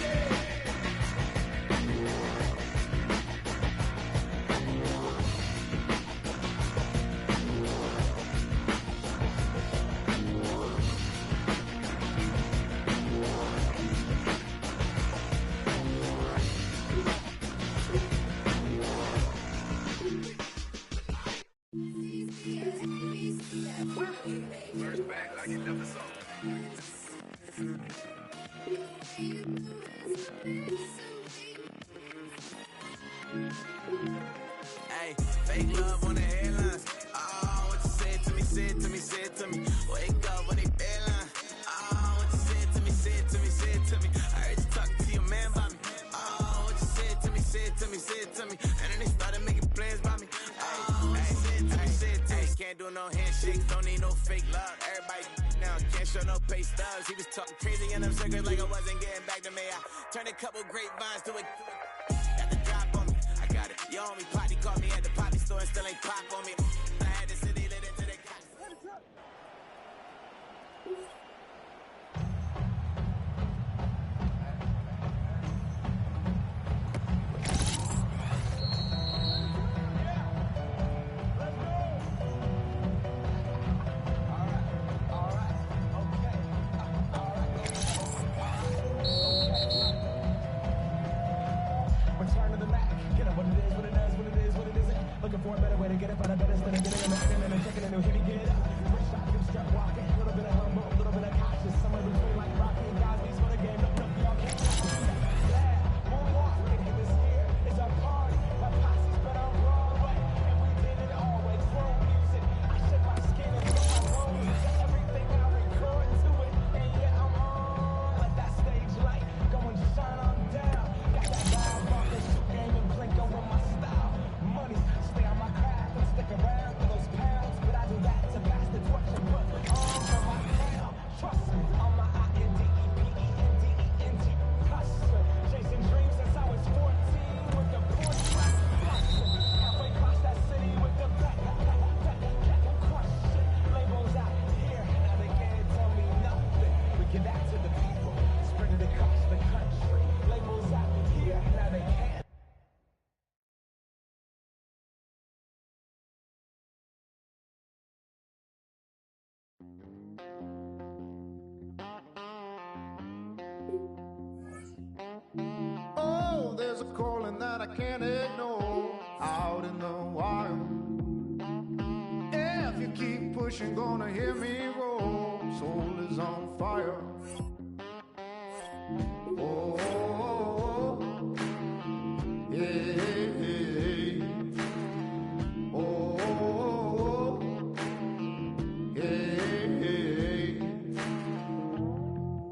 Speaker 8: Hey, fake love on the headlines. Oh, what you said to me, said to me, said to me. Wake up when they bedline. Oh, what you said to me, said to me, said to me. I heard you talking to your man about me. Oh, what you said to me, said to me, said to me. And then they started making plans by me. Oh, what you said to me, said to me. Can't do no handshakes, don't need no fake love. Everybody now can't show no pay stubs. He was talking crazy in them circles like I wasn't getting back to me. I turned a couple grapevines to a got the drop on me. I got it. Yo, homie Potty caught me at the poppy store and still ain't pop on me. I had the city lit into the
Speaker 9: Return to the Mac. Get up what it is, what it does, what it is, what it isn't. Looking for a better way to get it, but I bet instead of getting in the and then checking a new hit me, get up. First shot, you start walking. A little bit of humble, a little bit of cautious. Somewhere between like Rocky and Cosby's for the game. No, y'all can't touch me. Yeah, moonwalk, it was here. It's our party. My posse's been on Broadway. And we did it always. World music. I shed my skin and throw my bones. Everything I record to it. And yeah, I'm on. Let that stage light go and shine on down. Got that vibe off the shoot game and blink over my style. Money, stay on my craft and stick around for those pounds. But I do that to pass the torch and put on for my town. Trust me, on my INDEPENDENT hustler. Chasing dreams since I was 14 with the Porsche. Halfway across that city with the back. Crush shit. Labels out here, now they can't tell me nothing. We give that to the people, spread it across the country. Labels out here, now they can't.
Speaker 10: Oh, there's a calling that I can't ignore out in the wild. If you keep pushing, gonna hear me roar. Soul is on fire. Oh, yeah. Oh, yeah.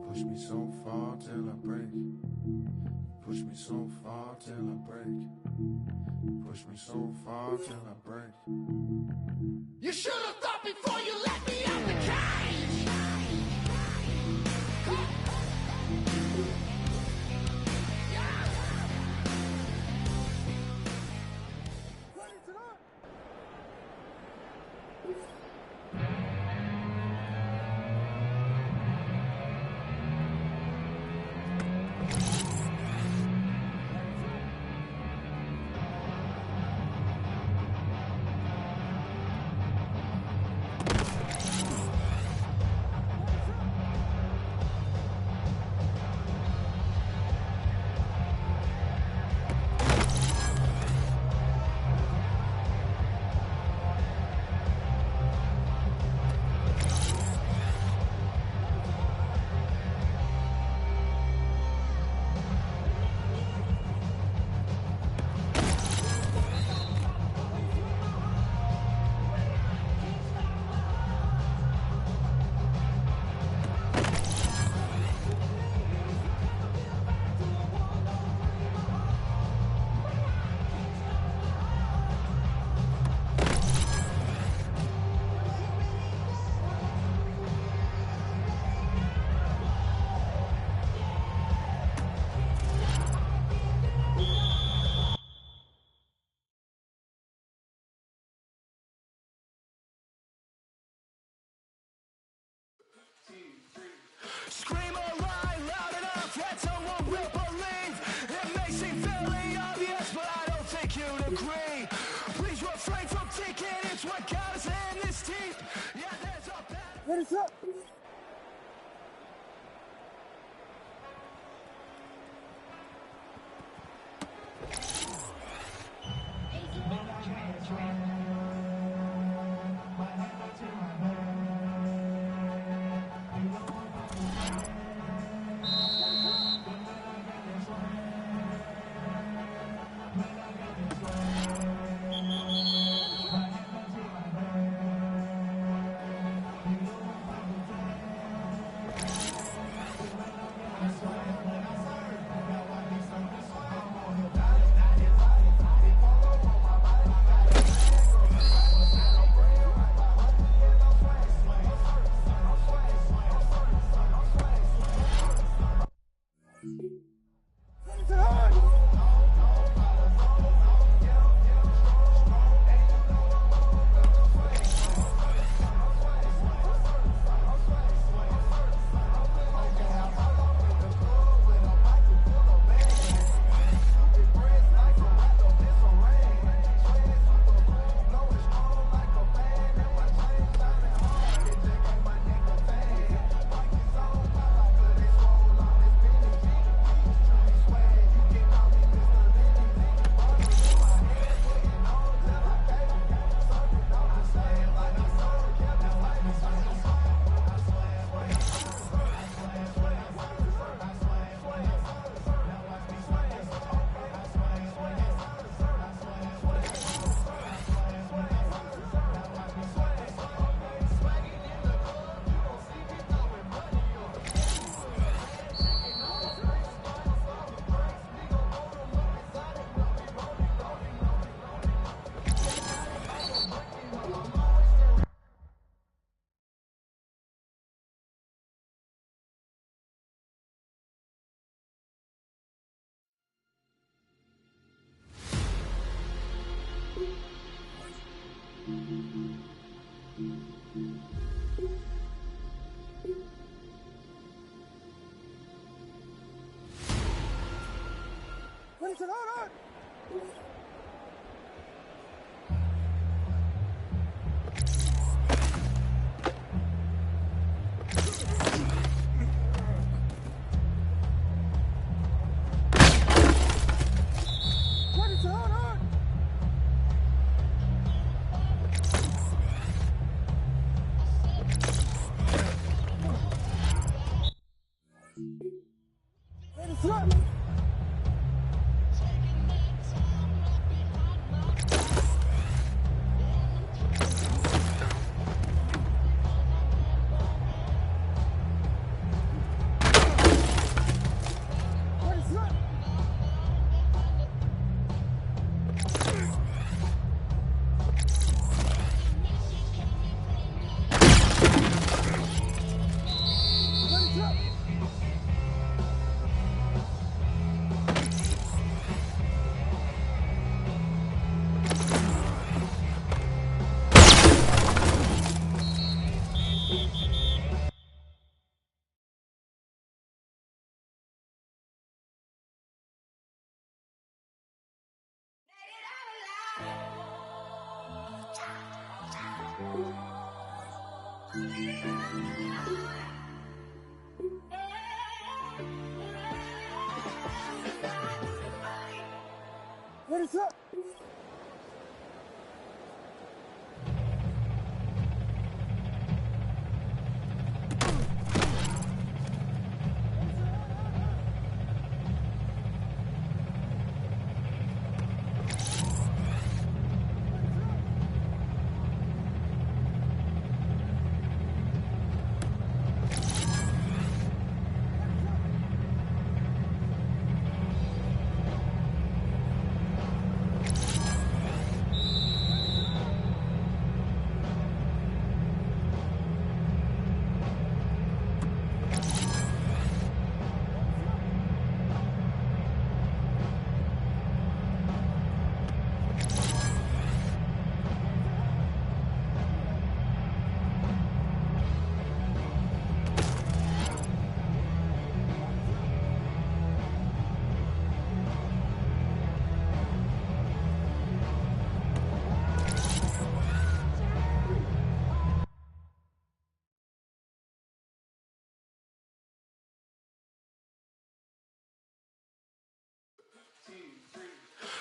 Speaker 10: Push me so far till I break. Push me so far till I break. Push me so far till I break. You should have thought before you let me out the cage.
Speaker 4: Ready, set. Ready, set, on. Ready, set, on. Ready, set. Ready, set.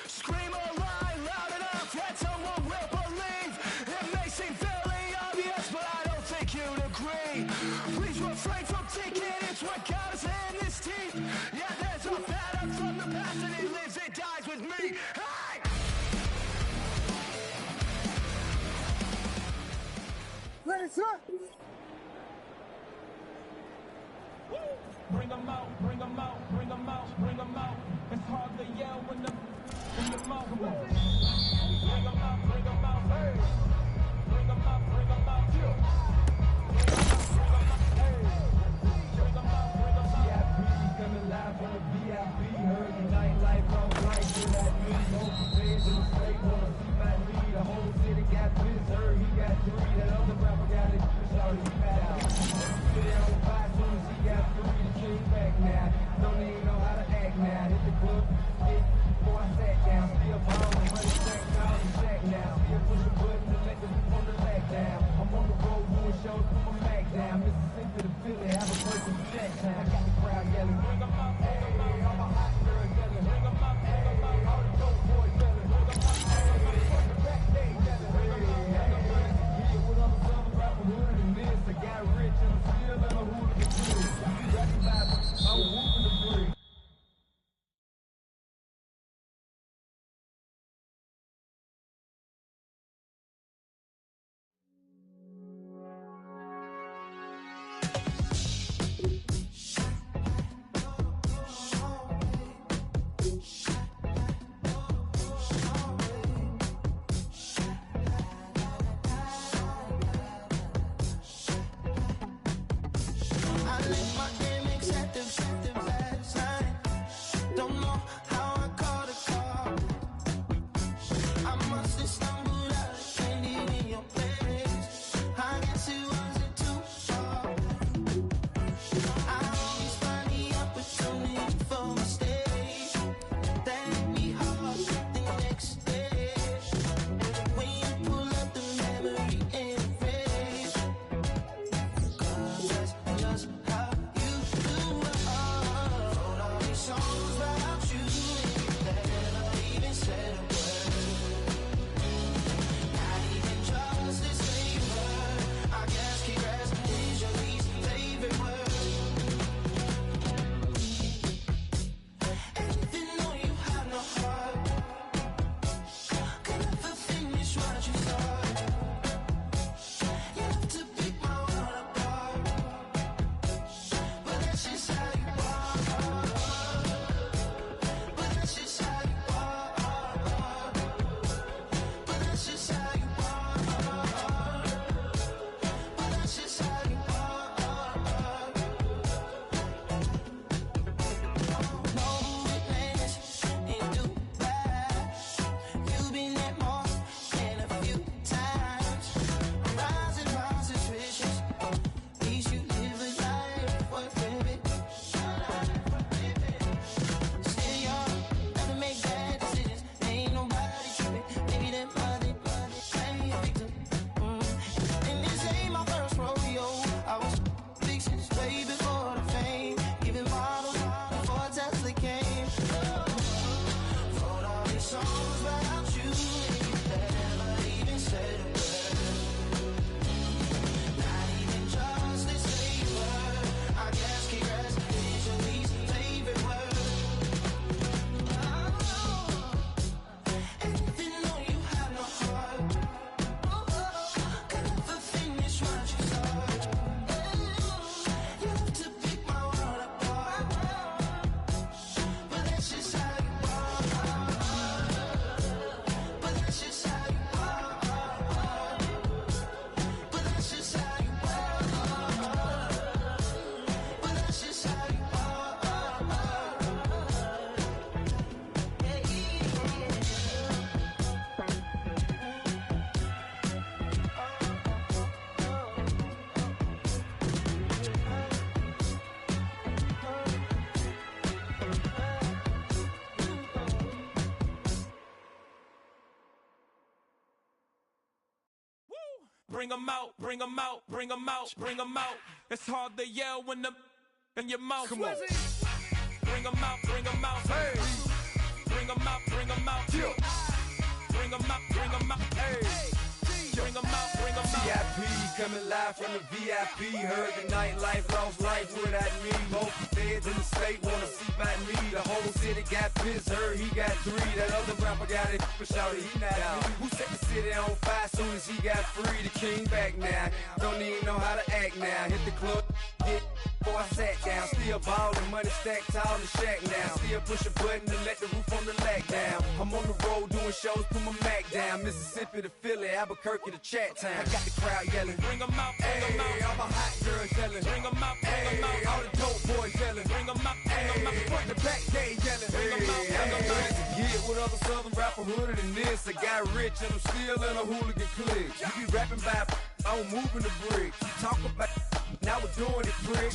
Speaker 9: Scream or lie loud enough that someone will believe. It may seem fairly obvious, but I don't think you'd agree. Please refrain from thinking it's what got us in this teeth. Yeah, there's a pattern from the past and it lives and dies with me. Hey!
Speaker 4: Ready, sir?
Speaker 9: Bring 'em out, bring 'em out, bring 'em out, bring 'em out. It's hard to yell when the mouth. Bring 'em out, bring 'em out, hey. Bring 'em out, bring 'em out, yeah. Bring 'em out, bring 'em out. VIP coming live from the VIP. Heard the nightlife on flight to that new home prepared to the state. Wanna see my lead. The whole city got this. Heard he got 3. That other rapper got it. Sorry, he mad out. Sit down with 5 soon as he got 3. The king back now. Don't even know how to act now. Hit the club, hit before I sat down. Still ballin', money stack down and shack now. Still push a button to let the people on the back down. I'm on the road doing shows, put my Mac down. Mississippi to Philly, have a person check time. I got the crowd yelling, bring 'em out, hey. All my hot girls yelling, bring 'em out, hey. All the dope boys yelling, bring 'em out, hey. From the backstage yelling, bring 'em out, hey. Yeah, what other song about the hood and this? I got rich and I'm still in a hooligan too. You recognize me, I'm whooping the breeze.
Speaker 8: I left my MX at the last night. Don't know how I caught a car. I must have stumbled out and landed in your place. I guess it wasn't too far. I always find the opportunity for mistakes. That'd be hard the next day. When you pull up the memory and erase. 'Cause that's just how you do it. Wrote all these songs about you, never even said a word. Not even just to say a word. I guess congrats is your least favorite word. And even though you have no heart, could never finish what you start. You have to pick my world apart. But that's just how you are. But that's just how you are. But that's just how you are. But that's just how you are. No witness in Dubai. You've been at more than a few times. Rising situations. At least you live a life worth living. Still young, gotta make bad decisions. Ain't nobody tripping. Maybe that money ain't a victim. And this ain't my first rodeo. I was big since way before the fame. Giving models before Tesla came. Wrote all these songs about you, and you never even said a word. Not even just to say a word. I guess congrats is your least favorite word. And even though you have no heart, could never finish what you start. You have to pick my world apart. But that's just how you are. But that's just how you are. But that's just how you are. But that's just how you
Speaker 9: Bring 'em out, bring 'em out, bring 'em out, bring 'em out. It's hard to yell when the in your mouth. Come on. Bring 'em out, hey.
Speaker 8: bring 'em out, bring 'em out. Bring 'em out, bring 'em out. Hey. Bring 'em out, bring 'em out.
Speaker 11: VIP coming live from the VIP. Heard the nightlife, lost life without me. Both feds in the state wanna see by me. The whole city got pissed, heard he got 3. That other rapper got it, but shouted he not out. Who set the city on fire soon as he got free? The king back now, don't even know how to act now. Hit the club, get before I sat down. Still ballin', money stacked tall in the shack now. Still push a button to let the roof on the lag down. I'm on the road doing shows, put my Mac down. Mississippi to Philly, Albuquerque to Chat Town. I got the crowd yelling, bring 'em out, bring 'em out. All my hot girls yelling, bring 'em out, bring 'em out. All the dope boys yelling, bring 'em out, bring 'em out. Front to back, they yelling, bring 'em out, bring 'em out. To get with other southern rapper hooded than this. I got rich and I'm still in a hooligan clique. You be rapping by, I'm moving the bricks. You talk about, now we're doing it quick.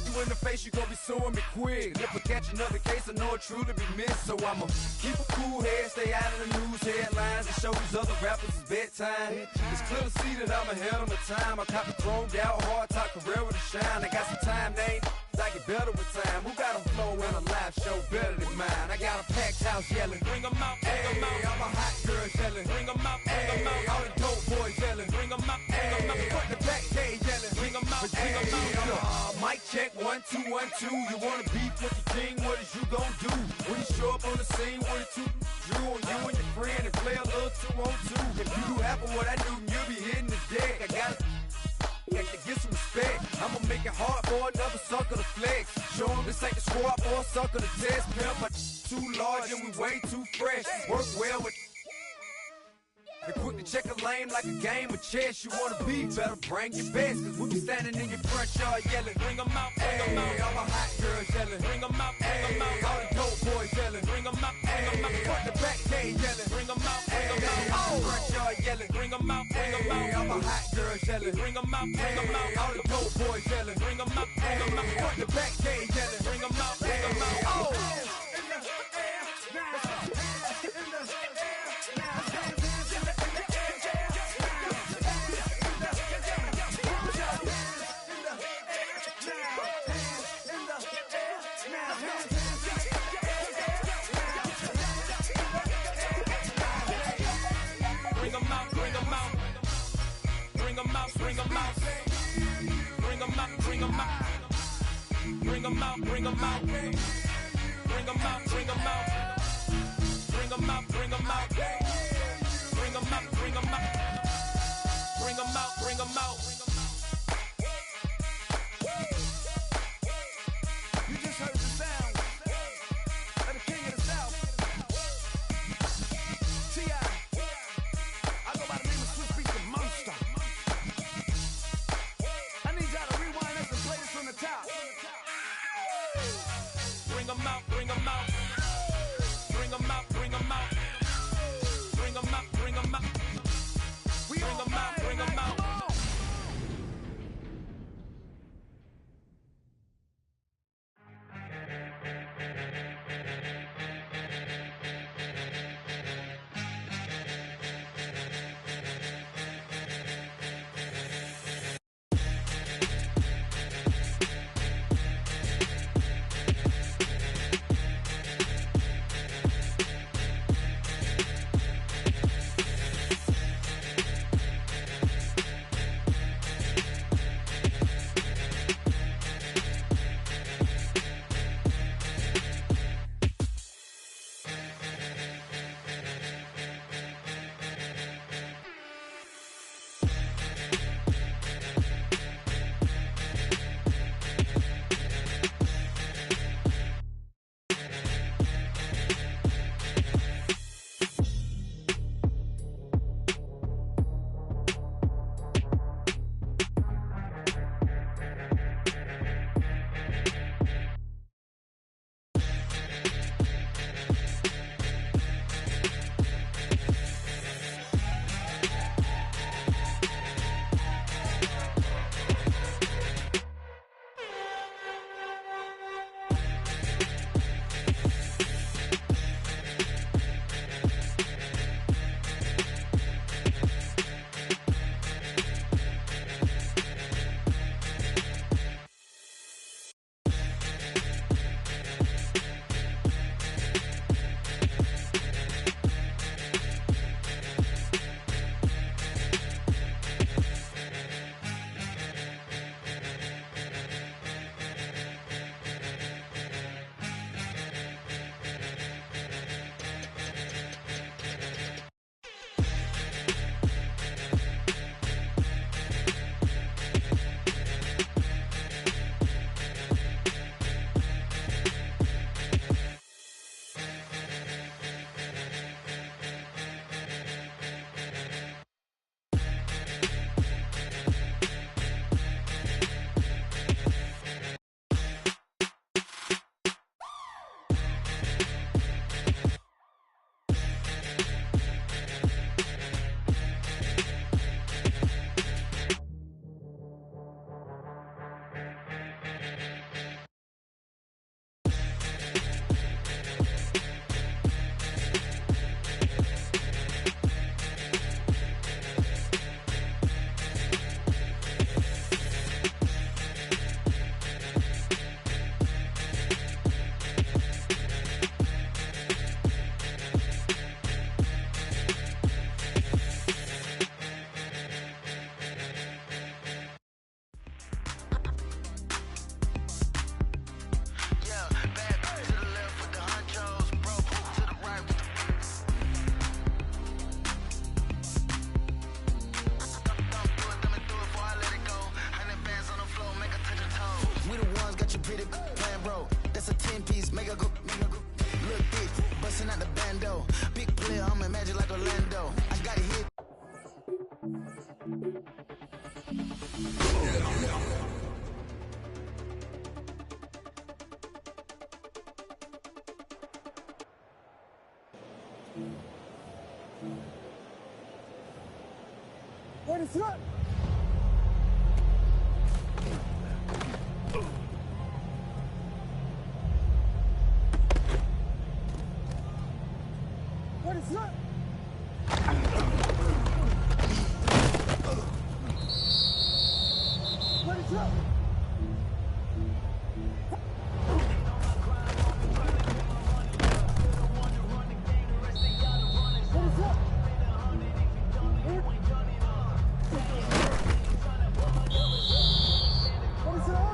Speaker 11: You in the face, you gon' be suing me quick. If I catch another case, I know it truly be missed. So I'ma keep a cool head, stay out of the news headlines, and show these other rappers it's bedtime. It's clear to see that I'm ahead of my time. I caught the chromed out, hard top career with a shine. I got some time, they ain't I get better with time. Who got a flow and a live show better than mine? I got a packed house yelling, bring 'em out, bring 'em out. All my hot girls yelling, bring 'em out, bring 'em out. All the dope boys yelling, bring 'em out, bring 'em out. Front the back, they yelling, bring 'em out, bring 'em out. Mic check, 1 2 1 2. You wanna beef with the king? What is you gon' do when you show up on the scene? 1 2 drew on you and your friend and play a little 2 on 2. If you do half of what I do, you'll be hitting the deck. I got to get some respect. I'ma make it hard for another sucker to flex. Show 'em this ain't the squad for a sucker to test. Pimp, but too large and we way too fresh. Work well with. They're quick to check a lane like a game of chess. You wanna be better, bring your best. Cause we be standing in your front yard yelling, bring 'em out, bring 'em out. All my hot girls yelling, bring 'em out, bring 'em out. All the dope boys yelling, bring 'em out, bring 'em out. Front the back, they yelling, bring 'em out, bring 'em out. Front yard yelling, bring 'em out, bring 'em out. All my hot girls yelling, bring 'em out, bring 'em out. All the dope boys yelling, bring 'em out, bring 'em out. Front the back, they yelling, bring 'em out, bring 'em out. Bring 'em out, bring 'em out. Bring 'em out, bring 'em out. Bring 'em out, bring 'em out. Bring 'em out, bring 'em out. Bring 'em out, bring 'em out. Bring 'em out, bring 'em out. Bring 'em out, bring 'em out. Bring 'em out, bring 'em out.
Speaker 1: You just heard the sound of the king of the South. T.I. I go by the name of Swiss Beats the Monster. I need y'all to rewind this and play this from the top.
Speaker 8: Bring 'em out, bring 'em out. Bring 'em out, bring 'em out. Bring 'em out, bring 'em out. Bring 'em out, bring 'em out.
Speaker 5: with your pretty plan, bro. That's a 10-piece, make a go. Look thick, busting out the bando. Big player, I'm in magic like Orlando. I got it hit.
Speaker 9: What is up? What is up? What is up? What is up? What is it on?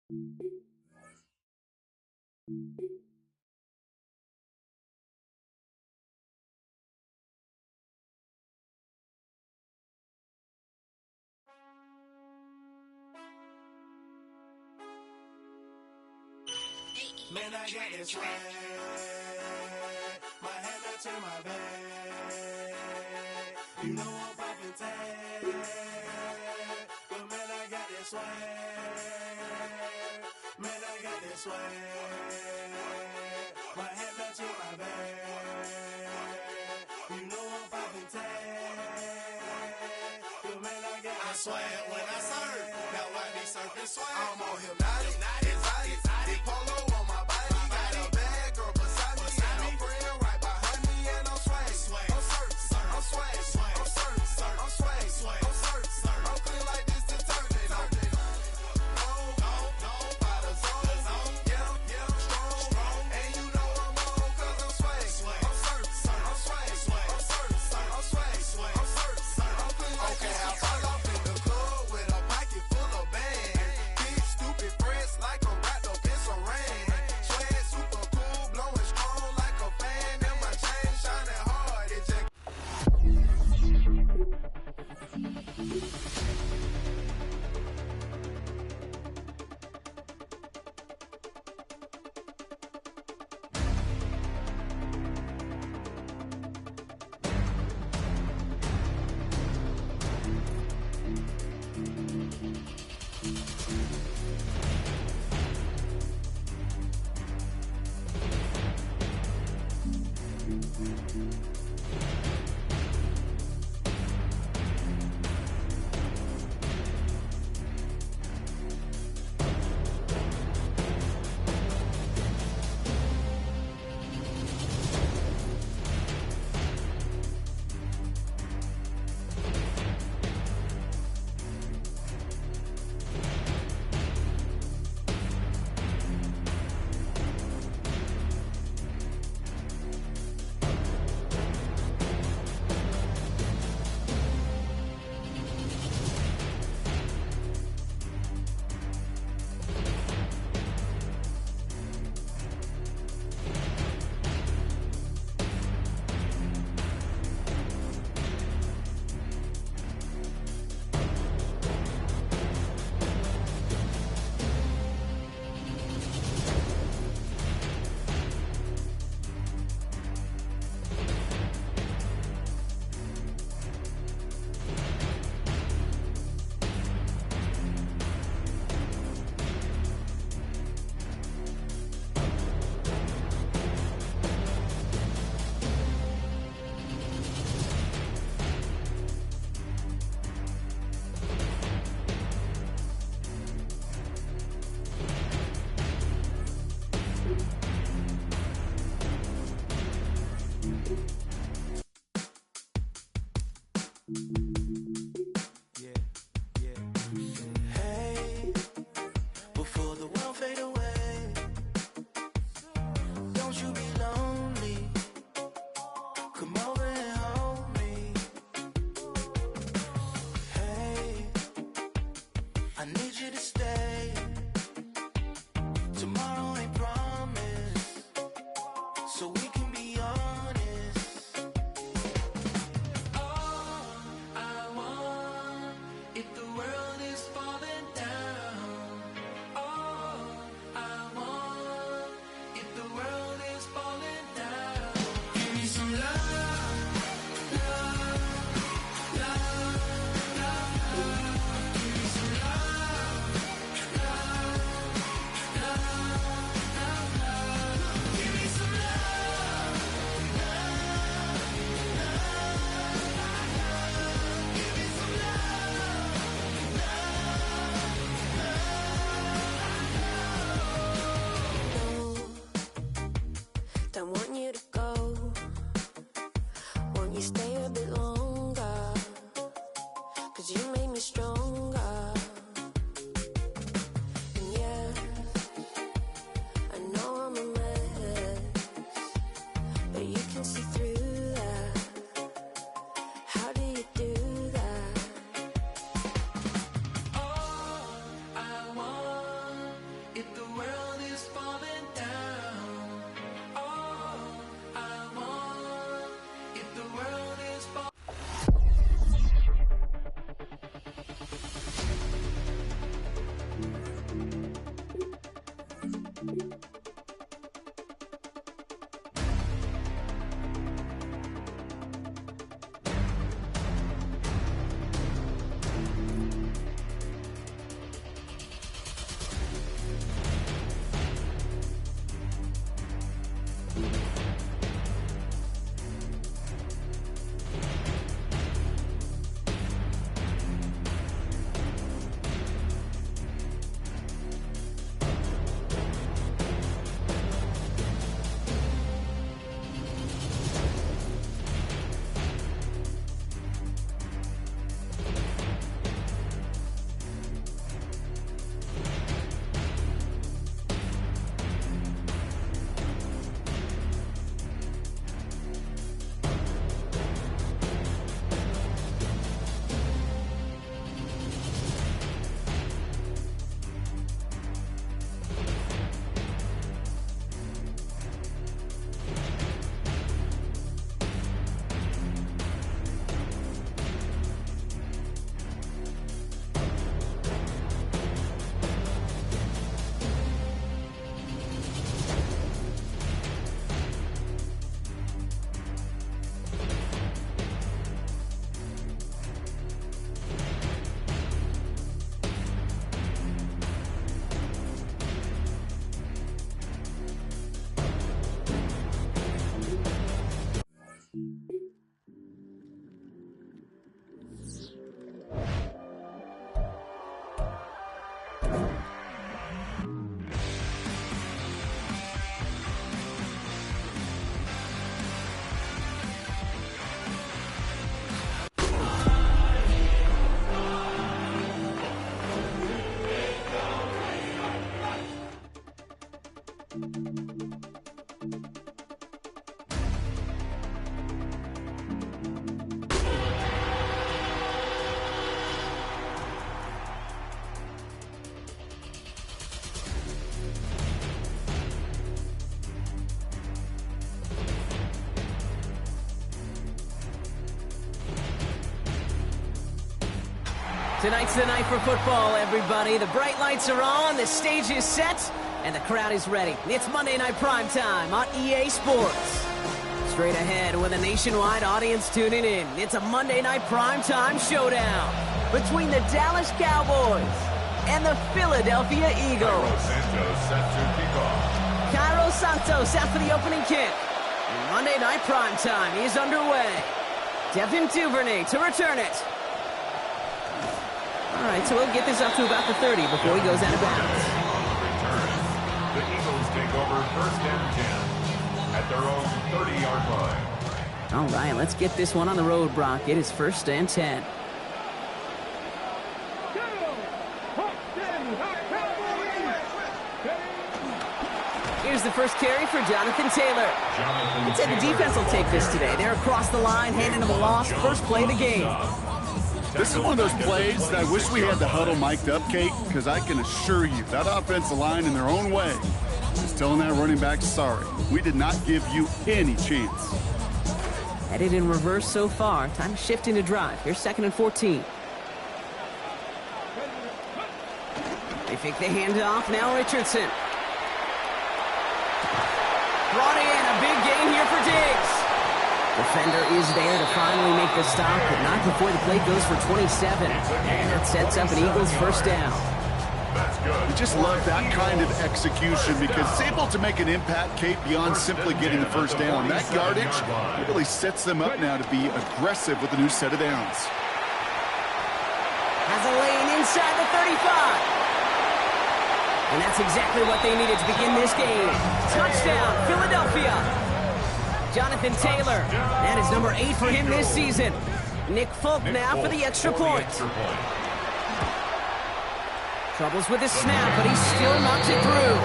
Speaker 8: Man, I got this swag. My head matching my bag. You know I'm poppin' tag. But man, I got this swag. Man, I got this swag. My head matching my bag. You know I'm poppin' tag. But man, I got this swag. When I surf, now I be surfing swag. I'm on hypnotic, exotic, polo on my body. Got a bad girl beside me, and a friend right behind me, and I'm swag. I'm surf, I'm swag, I'm surf, I'm swag, I'm surf, I'm clean like this detergent. No, by the zone, yeah, strong, and you know I'm on 'cause I'm swag. I'm surf, I'm swag, I'm surf, I'm swag, I'm surf, I'm clean like this. Okay, I fall off in the club with a pocket full of bands. Big stupid friends like a rat up in some rain. Swag super cool, blowing strong like a fan. And my chain shining hard, it just hey, before the world fade away, don't you be lonely. Come over and hold me. Hey, I need you to stay. Tomorrow ain't promised, so we can be honest. All I want, if the world is falling down. All I want, if the world is falling down. Give me some love, love, love, love. Give me some love, love, love, love. Give me some love, love, love, love. Give me some love, don't want you to go. Want you stay a bit longer, 'cause you made me stronger. And yeah, I know I'm a mess, but you can see through that. How do you do that? All I want,
Speaker 12: Tonight's the night for football, everybody. The bright lights are on, the stage is set, and the crowd is ready. It's Monday Night Primetime on EA Sports. Straight ahead with a nationwide audience tuning in, it's a Monday Night Primetime showdown between the Dallas Cowboys and the Philadelphia Eagles. Cairo Santos set for the opening kick. And Monday Night Primetime is underway. Devin Duvernay to return it. All right, so we'll get this up to about the 30 before he goes out of bounds.
Speaker 2: The Eagles take over 1st and 10 at their own 30-yard line.
Speaker 12: All right, let's get this one on the road, Brock. It is 1st and 10. Here's the first carry for Jonathan Taylor. I'd say the defense will take this today. They're across the line, handing him a loss. First play of the game.
Speaker 13: This is one of those plays that I wish we had the huddle mic'd up, Kate, because I can assure you that offensive line in their own way is telling that running back, sorry, we did not give you any chance.
Speaker 12: Headed in reverse so far. Time to shift into drive. Here's 2nd and 14. They fake the handoff. Now Richardson. Brought in. A big gain here for Diggs. Defender is there to finally make the stop, but not before the play goes for 27. And that sets up an Eagles first down.
Speaker 13: We just love that kind of execution because it's able to make an impact, Kate, beyond simply getting the first down. That yardage really sets them up now to be aggressive with a new set of downs.
Speaker 12: Has a lane inside the 35. And that's exactly what they needed to begin this game. Touchdown, Philadelphia. Jonathan Taylor. That is number 8 for him this season. Nick Folk now for the extra point. Troubles with his snap, but he still knocks it through.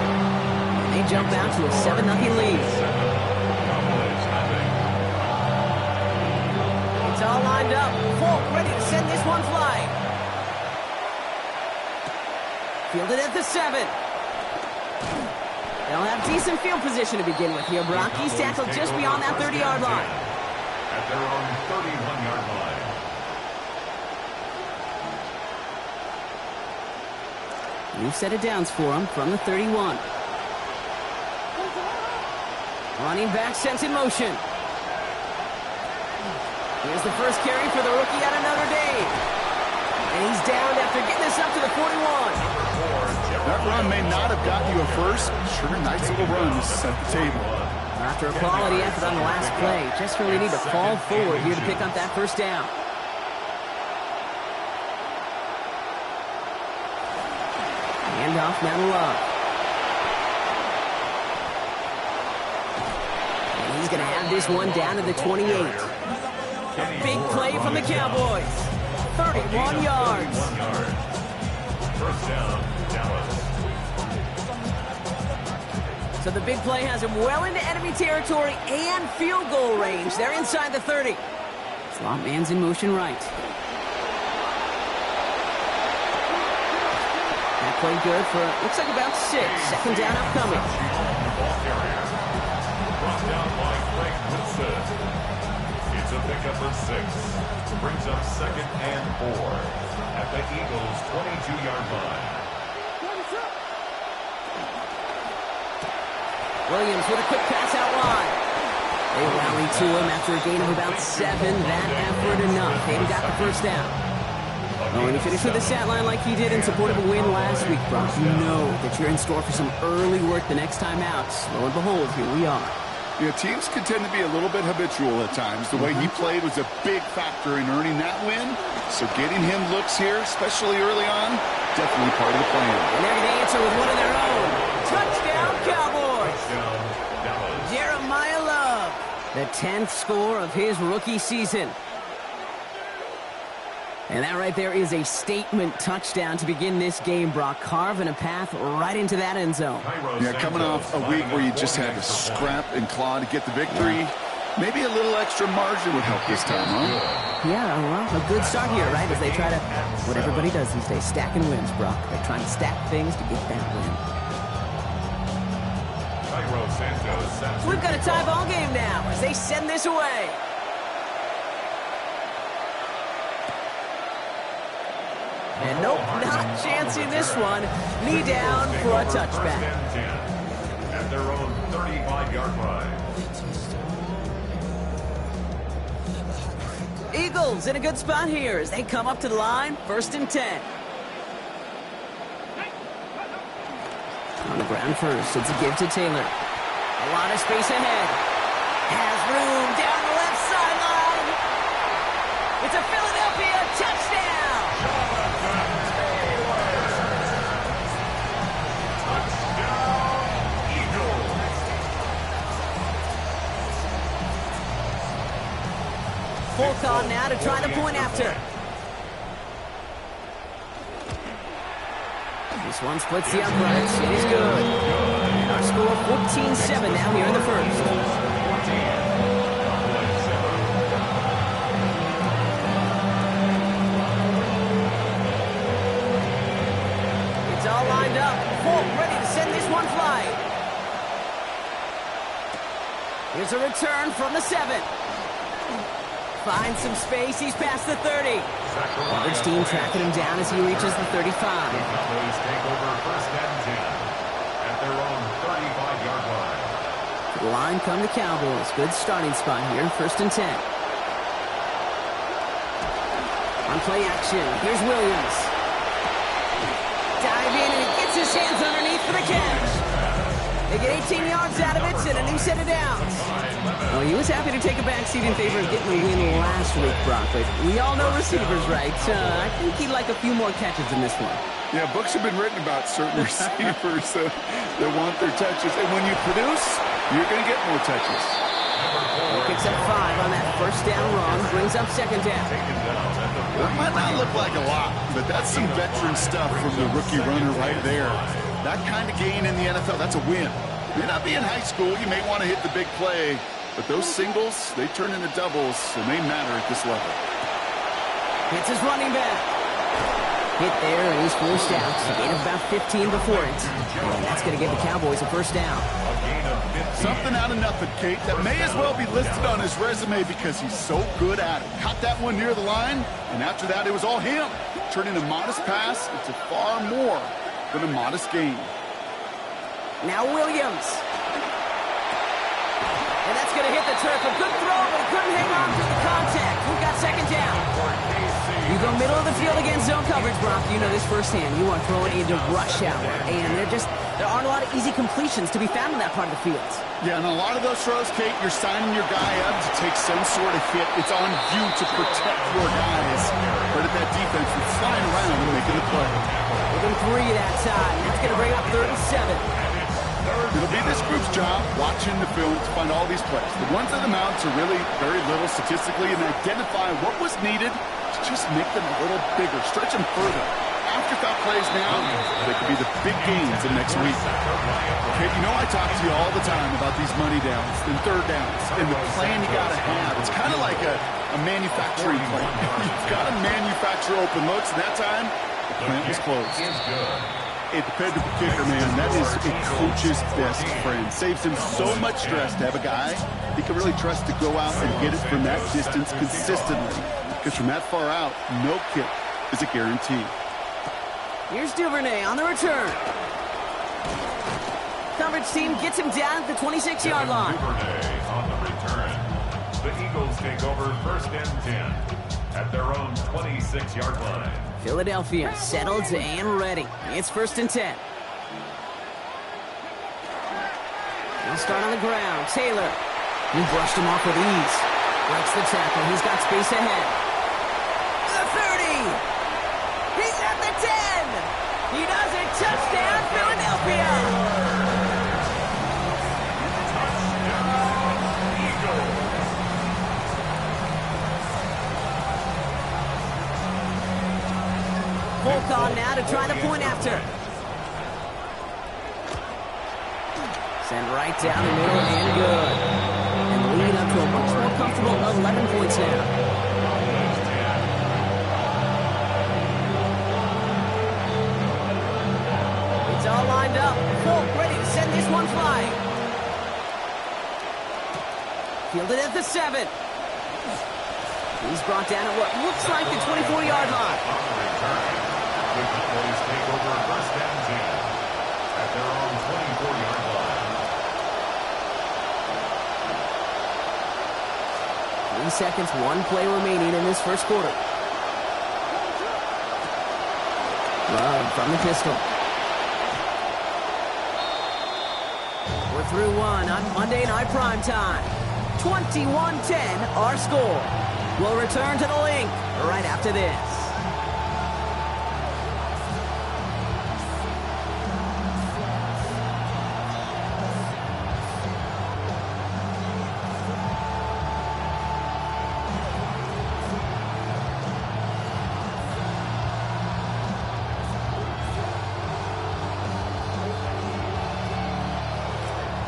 Speaker 12: And they jump out to a 7-0 lead. It's all lined up. Folk ready to send this one flying. Fielded at the 7. They'll have decent field position to begin with here, Brock. He's tackled just beyond that 30-yard line.
Speaker 2: At their own 31-yard line.
Speaker 12: New set of downs for him from the 31. Running back sent in motion. Here's the first carry for the rookie out of Notre Dame. And he's down after getting this up to the 41.
Speaker 13: That run may not have got you a first. Sure, nice little run to set the table.
Speaker 12: After a quality effort on the last play, just really need to fall forward here to pick up that first down. Handoff now to Love. And he's going to have this one down to the 28. A big play from the Cowboys. 31 yards.
Speaker 2: First down, Dallas.
Speaker 12: So the big play has him well into enemy territory and field goal range. They're inside the 30. Slot man's in motion right. That play good for, looks like about 6. Second down upcoming.
Speaker 2: Brought down by Frank Woodson. It's a pickup of 6. Brings up 2nd and 4 at the Eagles' 22-yard line.
Speaker 12: Williams with a quick pass out wide. They rally to him after a gain of about 7. That effort enough. They've got the first down. Oh, and he finished with a stat line like he did in support of a win last week, Brock. You know that you're in store for some early work the next time out. Lo and behold, here we are.
Speaker 13: Yeah, teams can tend to be a little bit habitual at times. The way he played was a big factor in earning that win. So getting him looks here, especially early on, definitely part of the plan.
Speaker 12: And they're going to answer with one of their own. Touchdown, Cowboys! Jeremiah Love, the 10th score of his rookie season. And that right there is a statement touchdown to begin this game, Brock. Carving a path right into that end zone.
Speaker 13: Yeah, coming off a week where you just had to scrap and claw to get the victory, maybe a little extra margin would help this time, huh?
Speaker 12: Yeah, well, a good start here, right? As they try to, what everybody does these days, stacking wins, Brock. They're trying to stack things to get that win. We've got a tie ball game now as they send this away. And nope, not chancing this one. Knee down for a touchback.
Speaker 2: At their own 35-yard line.
Speaker 12: Eagles in a good spot here as they come up to the line, 1st and 10. On the ground first, it's a give to Taylor. A lot of space ahead. Has room down the left sideline. It's a Philadelphia touchdown. Folk on now to try the point after. This one splits the uprights. It is good. And our score 14-7 now here in the first. It's all lined up. Folk ready to send this one flying. Here's a return from the 7. Finds some space. He's past the 30. Coverage team tracking him down as he reaches the 35.
Speaker 2: Cowboys take over 1st and 10 at their own 35-yard line.
Speaker 12: To the line come the Cowboys. Good starting spot here, 1st and 10. On play action, here's Williams. Dive in and gets his hands underneath for the catch. They get 18 yards out of it and a new set of downs. Oh, he was happy to take a backseat in favor of getting the win last week, Brock, but we all know receivers, right? I think he'd like a few more catches in this one.
Speaker 13: Yeah, books have been written about certain receivers that want their touches. And when you produce, you're going to get more touches.
Speaker 12: He picks up 5 on that 1st down run, brings up 2nd down.
Speaker 13: That might not look like a lot, but that's some veteran stuff from the rookie runner right there. That kind of gain in the NFL, that's a win. May not be in high school, you may want to hit the big play, but those singles, they turn into doubles, and they matter at this level.
Speaker 12: It's his running back. Hit there, and he's forced out. A gain of about 15 before it. And that's going to give the Cowboys a 1st down.
Speaker 13: Something out of nothing, Kate. That may as well be listed on his resume because he's so good at it. Caught that one near the line, and after that, it was all him. Turning a modest pass into far more than a modest gain.
Speaker 12: Now Williams. And that's going to hit the turf. A good throw, but he couldn't hang on to the contact. We've got 2nd down. You go middle of the field against zone coverage, Brock. You know this firsthand. You are throwing into rush hour. And there aren't a lot of easy completions to be found in that part of the field.
Speaker 13: Yeah, and a lot of those throws, Kate, you're signing your guy up to take some sort of hit. It's on you to protect your guys. But at that defense, it's flying around and making the play.
Speaker 12: Within 3 that time. That's going to bring up 3rd and 7.
Speaker 13: It'll be this group's job watching the film to find all these plays. The ones on the mounts are really very little statistically and identify what was needed to just make them a little bigger, stretch them further. Afterthought plays now, they could be the big gains in next week. Okay, you know I talk to you all the time about these money downs and 3rd downs and the plan you got to have. It's kind of like a manufacturing plan. You've got to manufacture open looks, and that time, the plant was closed. A dependable kicker, man, that is a coach's best friend. Saves him so much stress to have a guy he can really trust to go out and hit it from that distance consistently. Because from that far out, no kick is a guarantee.
Speaker 12: Here's Duvernay on the return. Coverage team gets him down at the 26-yard line.
Speaker 2: Duvernay on the return. The Eagles take over 1st and 10 at their own 26-yard line.
Speaker 12: Philadelphia settled and ready. It's 1st and 10. He'll start on the ground. Taylor. He brushed him off with ease. Breaks the tackle. He's got space ahead. The 30. He's at the 10. He does it. Touchdown, Philadelphia. Volk on now to try the point after. Send right down the middle and good. And the lead up to a much more comfortable 11 points now. It's all lined up. Volk ready to send this one flying. Fielded at the 7. He's brought down at what looks like the 24-yard line. seconds, one play remaining in this first quarter. Love from the pistol. We're through one on Monday Night Primetime. 21-10 our score. We'll return to the link right after this.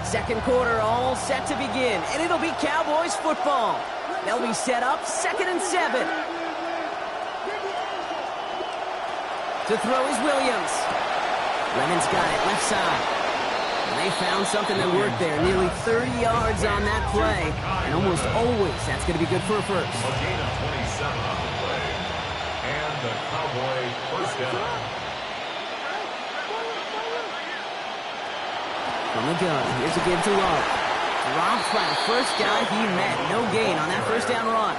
Speaker 12: Second quarter all set to begin, and it'll be Cowboys football. They'll be set up 2nd and 7. To throw is Williams. Lemon's got it, left side. And they found something that worked there. Nearly 30 yards on that play. And almost always, that's going to be good for a first.
Speaker 2: A gain of 27 on the play. And the Cowboy first down.
Speaker 12: From the gun, here's a give to Love. Dropped by the first guy he met. No gain on that first down run.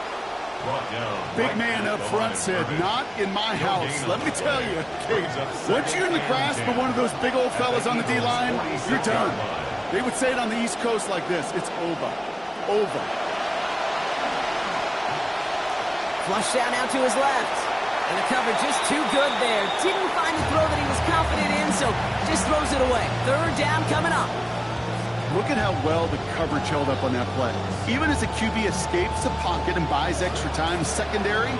Speaker 13: Big man up front said, not in my house. Let me tell you, Kate, once you're in the grasp of one of those big old fellas on the D-line, you're done. They would say it on the East Coast like this, it's over. Over.
Speaker 12: Flush down out to his left. And the cover just too good there. Didn't find the throw that he was confident in, so just throws it away. Third down coming up.
Speaker 13: Look at how well the coverage held up on that play. Even as the QB escapes the pocket and buys extra time secondary,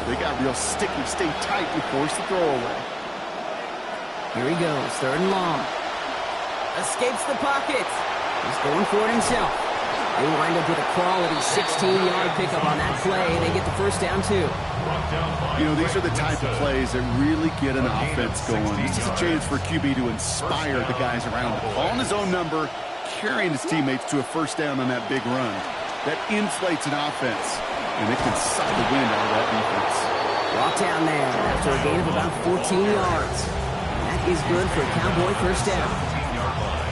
Speaker 13: they got real sticky, stayed tight, and forced the throw away.
Speaker 12: Here he goes, 3rd and long. Escapes the pocket. He's going for it himself. They wind up with a quality 16-yard pickup on that play. They get the first down, too.
Speaker 13: You know, these are the type of plays that really get an offense going. This is a chance for QB to inspire the guys around him. Calling his own number, carrying his teammates to a first down on that big run. That inflates an offense, and it can suck the wind out of that defense.
Speaker 12: Walk down there after a gain of about 14 yards. That is good for a Cowboy first down.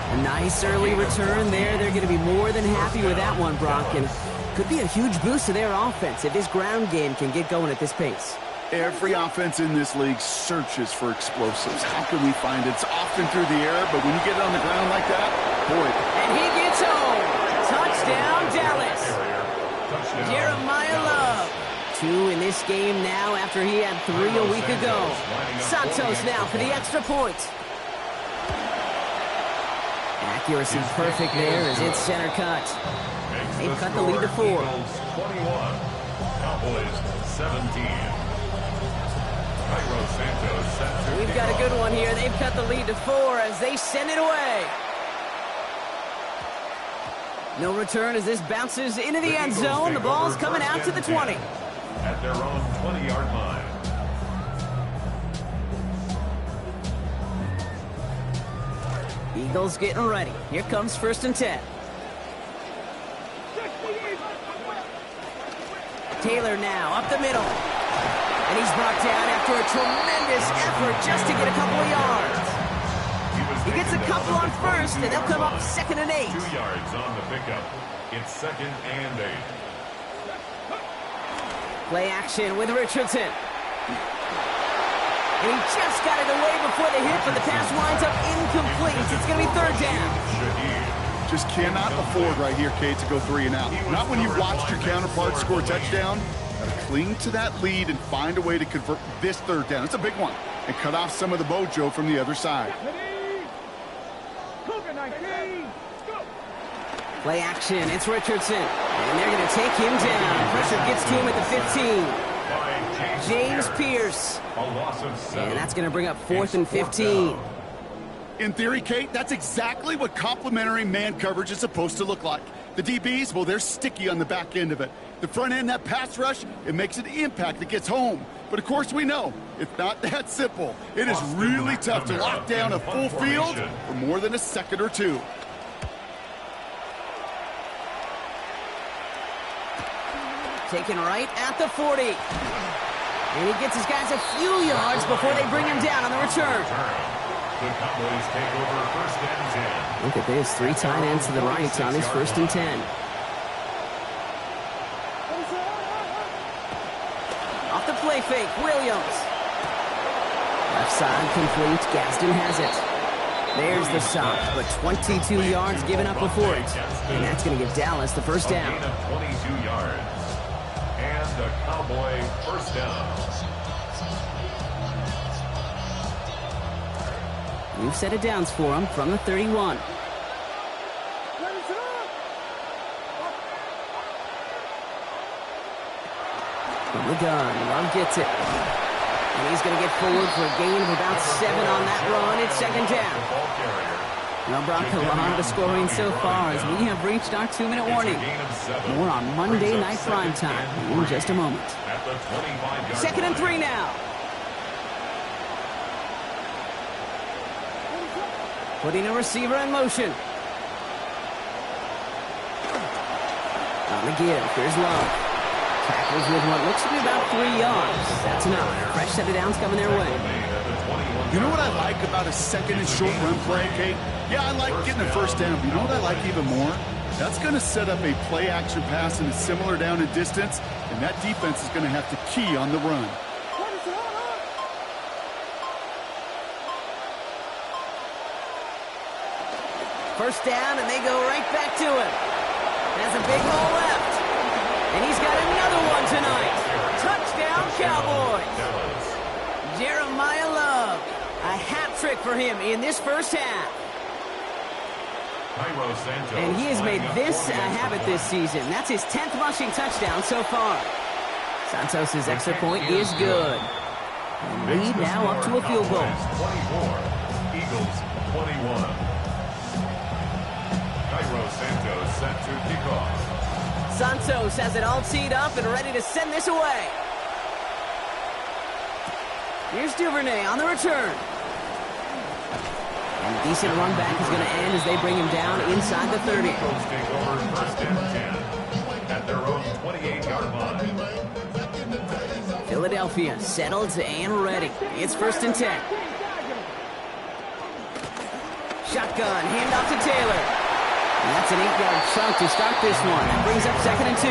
Speaker 12: A nice early return there. They're going to be more than happy with that one, Brock. And could be a huge boost to their offense if this ground game can get going at this pace.
Speaker 13: Every offense in this league searches for explosives. How can we find it? It's often through the air, but when you get it on the ground like that, boy.
Speaker 12: And he gets home. Touchdown, Dallas. Jeremiah Love. 2 in this game now after he had 3 a week ago. Santos now for the extra point. Accuracy perfect there as it's center cut. They've cut the lead to 4.
Speaker 2: 21. Cowboys 17.
Speaker 12: We've got a good one here. They've cut the lead to 4 as they send it away. No return as this bounces into the end zone. The ball's coming out to the 20.
Speaker 2: At their own 20-yard line.
Speaker 12: Eagles getting ready. Here comes 1st and 10. Taylor now up the middle. And he's brought down after a tremendous effort just to get a couple of yards. He gets a couple on first, and they'll come up 2nd and 8.
Speaker 2: 2 yards on the pickup. It's 2nd and 8.
Speaker 12: Play action with Richardson. And he just got it away before the hit, but the pass winds up incomplete. It's going to be 3rd down.
Speaker 13: Just cannot afford right here, Kate, to go 3 and out. Not when you've watched your counterpart score a touchdown. Got to cling to that lead and find a way to convert this 3rd down. It's a big one. And cut off some of the mojo from the other side.
Speaker 12: Play action. It's Richardson. And they're going to take him down. Pressure gets to him at the 15. James Pierce. And that's going to bring up 4th and 15.
Speaker 13: In theory, Kate, that's exactly what complementary man coverage is supposed to look like. The DBs, well, they're sticky on the back end of it. The front end, that pass rush, it makes an impact that gets home. But, of course, we know it's not that simple. It is really tough to lock down a full field for more than a second or two.
Speaker 12: Taken right at the 40. And he gets his guys a few yards before they bring him down on the return.
Speaker 2: The Cowboys take over 1st and 10.
Speaker 12: Look at this. 3 tight ends to the right on this 1st and 10. fake. Williams. Left side complete. Gaston has it. There's the stop, but 22 yards given up before it. And that's going to give Dallas the first down.
Speaker 2: 22 yards. And a Cowboy first down.
Speaker 12: New set of downs for him from the 31. From the gun, Love gets it. And he's going to get forward for a gain of about 7 on that run. It's second down. Now, Brock, a lot of scoring so far as we have reached our 2-minute warning. More on Monday Night Primetime in just a moment. Second and 3 now. Putting a receiver in motion. On the give, here's Love. Tackles with what looks to be about 3 yards. That's enough. Fresh set of downs coming their way.
Speaker 13: You know what I like about a second and short run play, Kate? Yeah, I like getting a first down. But you know what I like even more? That's going to set up a play action pass in a similar down and distance, and that defense is going to have to key on the run.
Speaker 12: First down, and they go right back to it. Has a big hole left. And he's got another one tonight. Touchdown, Cowboys. Jeremiah Love. A hat trick for him in this first half. And he has made this a habit this season. That's his 10th rushing touchdown so far. Santos' extra point is good. And lead now up to a field goal.
Speaker 2: 24, Eagles 21. Cairo Santos set to kick off.
Speaker 12: Santos has it all teed up and ready to send this away. Here's Duvernay on the return. And a decent run back is going to end as they bring him down inside the 30.
Speaker 2: Eagles take over first and 10 at their own 28-yard line.
Speaker 12: Philadelphia settled and ready. It's first and 10. Shotgun, handoff to Taylor. And that's an 8-yard chunk to start this one. That brings up second and 2.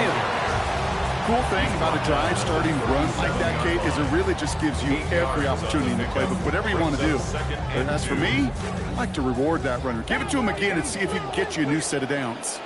Speaker 13: Cool thing about a drive starting run like that, Kate, is it really just gives you every opportunity in the playbook, whatever you want to do. And as for me, I like to reward that runner. Give it to him again and see if he can get you a new set of downs.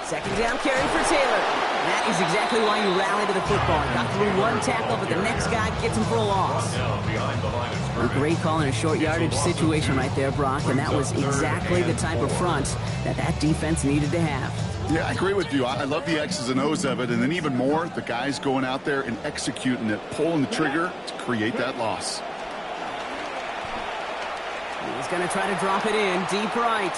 Speaker 12: Second down carry for Taylor. That is exactly why you rally to the football. Got through one tackle, but the next guy gets him for a loss. A great call in a short yardage situation right there, Brock, and that was exactly the type of front that defense needed to have.
Speaker 13: Yeah, I agree with you. I love the X's and O's of it, and then even more, the guys going out there and executing it, pulling the trigger to create that loss.
Speaker 12: He's going to try to drop it in deep right.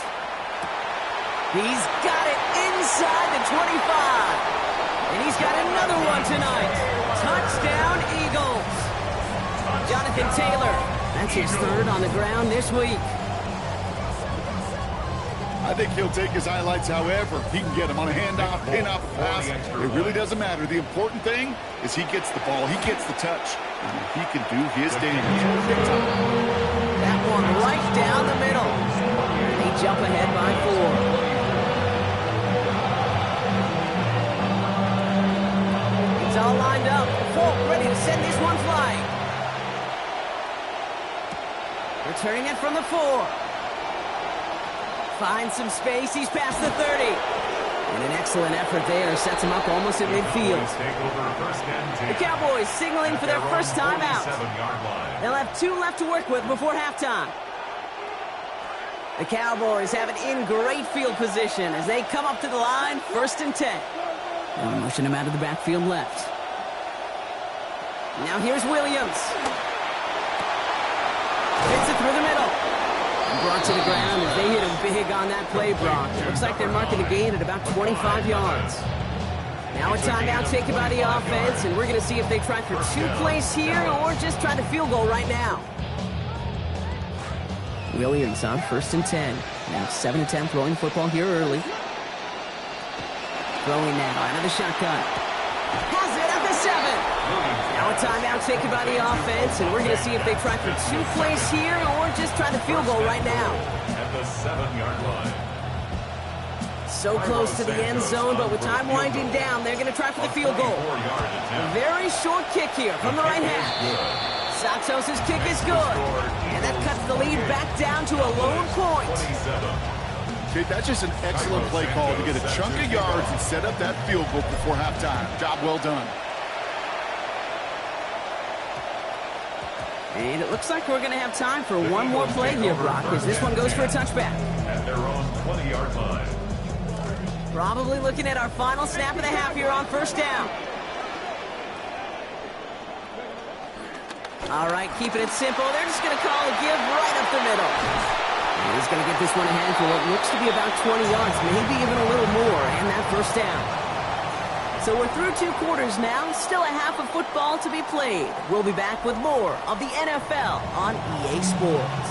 Speaker 12: He's got it inside the 25. And he's got another one tonight. Touchdown, Eagles. Jonathan Taylor. That's his third on the ground this week.
Speaker 13: I think he'll take his highlights however he can get them on a handoff, pin-up, pass. It really doesn't matter. The important thing is he gets the ball, he gets the touch, and he can do his damage.
Speaker 12: That one right down the middle. They jump ahead by 4. It's all lined up. Folk ready to send this one flying. Returning it from the 4. Finds some space. He's past the 30. And an excellent effort there. Sets him up almost at midfield. The Cowboys signaling for their first time out. They'll have 2 left to work with before halftime. The Cowboys have it in great field position as they come up to the line, first and 10. They'll motion him out of the backfield left. Now here's Williams. Hits it through the middle. Brought to the ground as they hit him big on that play, Brock. Looks like they're marking the gain at about 25 yards. Now a timeout taken by the offense, and we're going to see if they try for 2 plays here or just try the field goal right now. Williams on first and 10. Now 7-10 throwing football here early. Throwing now out of the shotgun. Has it at the 7. Now a timeout taken by the offense, and we're going to see if they try for 2 plays here or just try the field goal right now.
Speaker 2: At the 7-yard line.
Speaker 12: So close to the end zone, but with time winding down, they're going to try for the field goal. A very short kick here from the right hash. Santos' kick is good, and that cuts the lead back down to a lone point.
Speaker 13: Okay, that's just an excellent play call to get a chunk of yards and set up that field goal before halftime. Job well done.
Speaker 12: And it looks like we're going to have time for one more play here, Brock, as this one goes for a touchback.
Speaker 2: At their own 20-yard line.
Speaker 12: Probably looking at our final snap of the half here on first down. All right, keeping it simple. They're just going to call a give right up the middle. And he's going to get this one ahead for what looks to be about 20 yards, maybe even a little more, and that first down. So we're through 2 quarters now, still a half of football to be played. We'll be back with more of the NFL on EA Sports.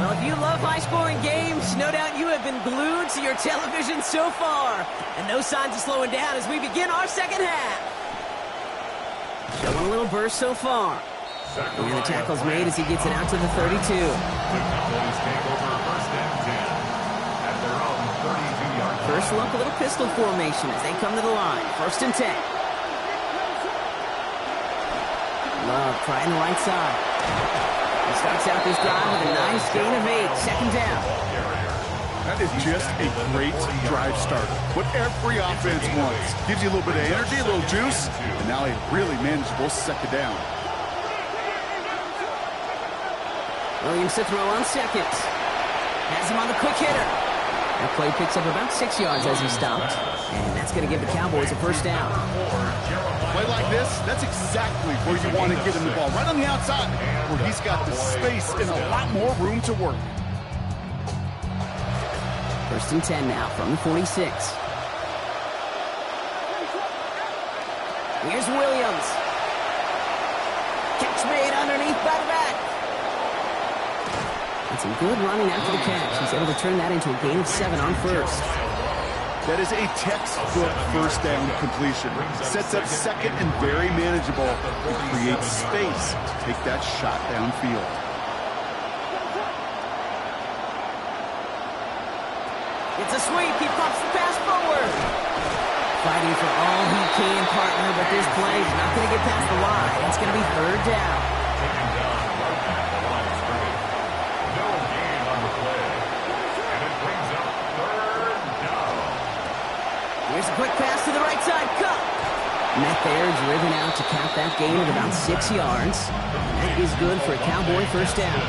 Speaker 12: Well, if you love high-scoring games, no doubt you have been glued to your television so far. And no signs of slowing down as we begin our second half. Showing a little burst so far. And the tackle's made as he gets it out to the 32.
Speaker 2: The Cowboys take over first and 10 at their own 32-yard line.
Speaker 12: First look, a little pistol formation as they come to the line. First and 10. Love trying the right side. He starts out this drive with a nice gain of 8. Second down.
Speaker 13: That is just a great drive starter. What every offense wants. Gives you a little bit of energy, a little juice, and now a really manageable second down.
Speaker 12: Williams to throw on second. Has him on the quick hitter. That play picks up about 6 yards as he stopped. And that's going to give the Cowboys a first down.
Speaker 13: Play like this, that's exactly where you want to get him the ball. Right on the outside, where he's got the space and a lot more room to work.
Speaker 12: First and 10 now from the 46. Here's Williams. Catch made underneath by the back. And some good running after the catch. He's able to turn that into a gain of 7 on first.
Speaker 13: That is a textbook first down completion. Sets up second and very manageable. It creates space to take that shot downfield.
Speaker 12: It's a sweep. He pops the pass forward. Fighting for all he can, partner, but this play is not going to get past the line. It's going to be third down.
Speaker 2: Taken down right at the line of scrimmage. No gain on the play. And it brings up third down.
Speaker 12: Here's a quick pass to the right side. Cut. Met there, driven out to cap that gain at about 6 yards. That is good for a Cowboy first down.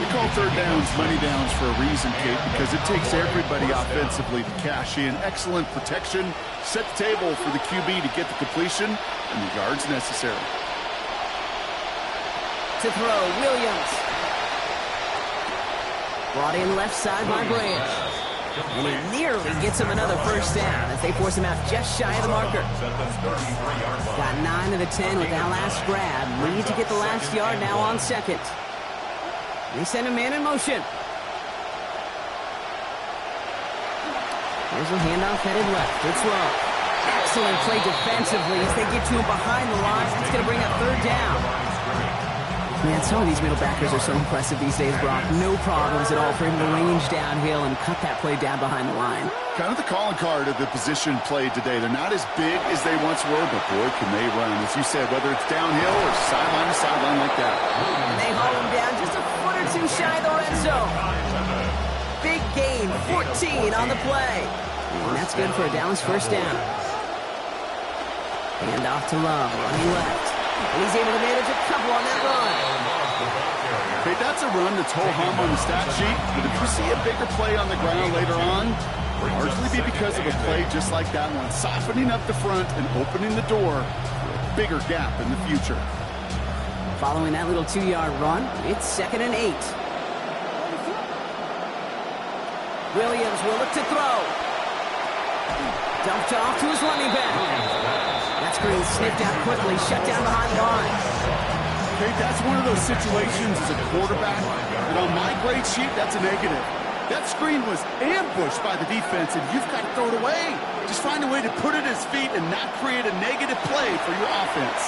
Speaker 13: We call third downs money downs for a reason, Kate, because it takes everybody offensively to cash in. Excellent protection, set the table for the QB to get the completion and the yards necessary.
Speaker 12: To throw, Williams. Brought in left side by Branch. And he nearly gets him another first down as they force him out just shy of the marker. Got 9 of the 10 with that last grab. Need to get the last yard now on second. They send a man in motion. Here's a handoff headed left. It's Love. Excellent play defensively as they get to him behind the line. It's going to bring up third down. Man, some of these middle backers are so impressive these days, Brock. No problems at all for him to range downhill and cut that play down behind the line.
Speaker 13: Kind of the calling card of the position played today. They're not as big as they once were, but boy, can they run. As you said, whether it's downhill or sideline to sideline like that.
Speaker 12: And they haul him down just a foot or two shy of the red zone. Big gain, 14 on the play. And that's good for a Dallas first down. Hand off to Love, running left. And he's able to manage a couple on that run.
Speaker 13: Okay, that's a run that's ho-hum on the stat sheet, but if you see a bigger play on the ground later on, it'll largely be because of a play just like that one, softening up the front and opening the door for a bigger gap in the future.
Speaker 12: Following that little 2-yard run, it's 2nd and 8. Williams will look to throw. Dumped off to his running back. That screen sniffed out quickly, shut down behind the line.
Speaker 13: Okay, that's one of those situations as a quarterback that on my grade sheet, that's a negative. That screen was ambushed by the defense, and you've got to throw it away. Just find a way to put it at his feet and not create a negative play for your offense.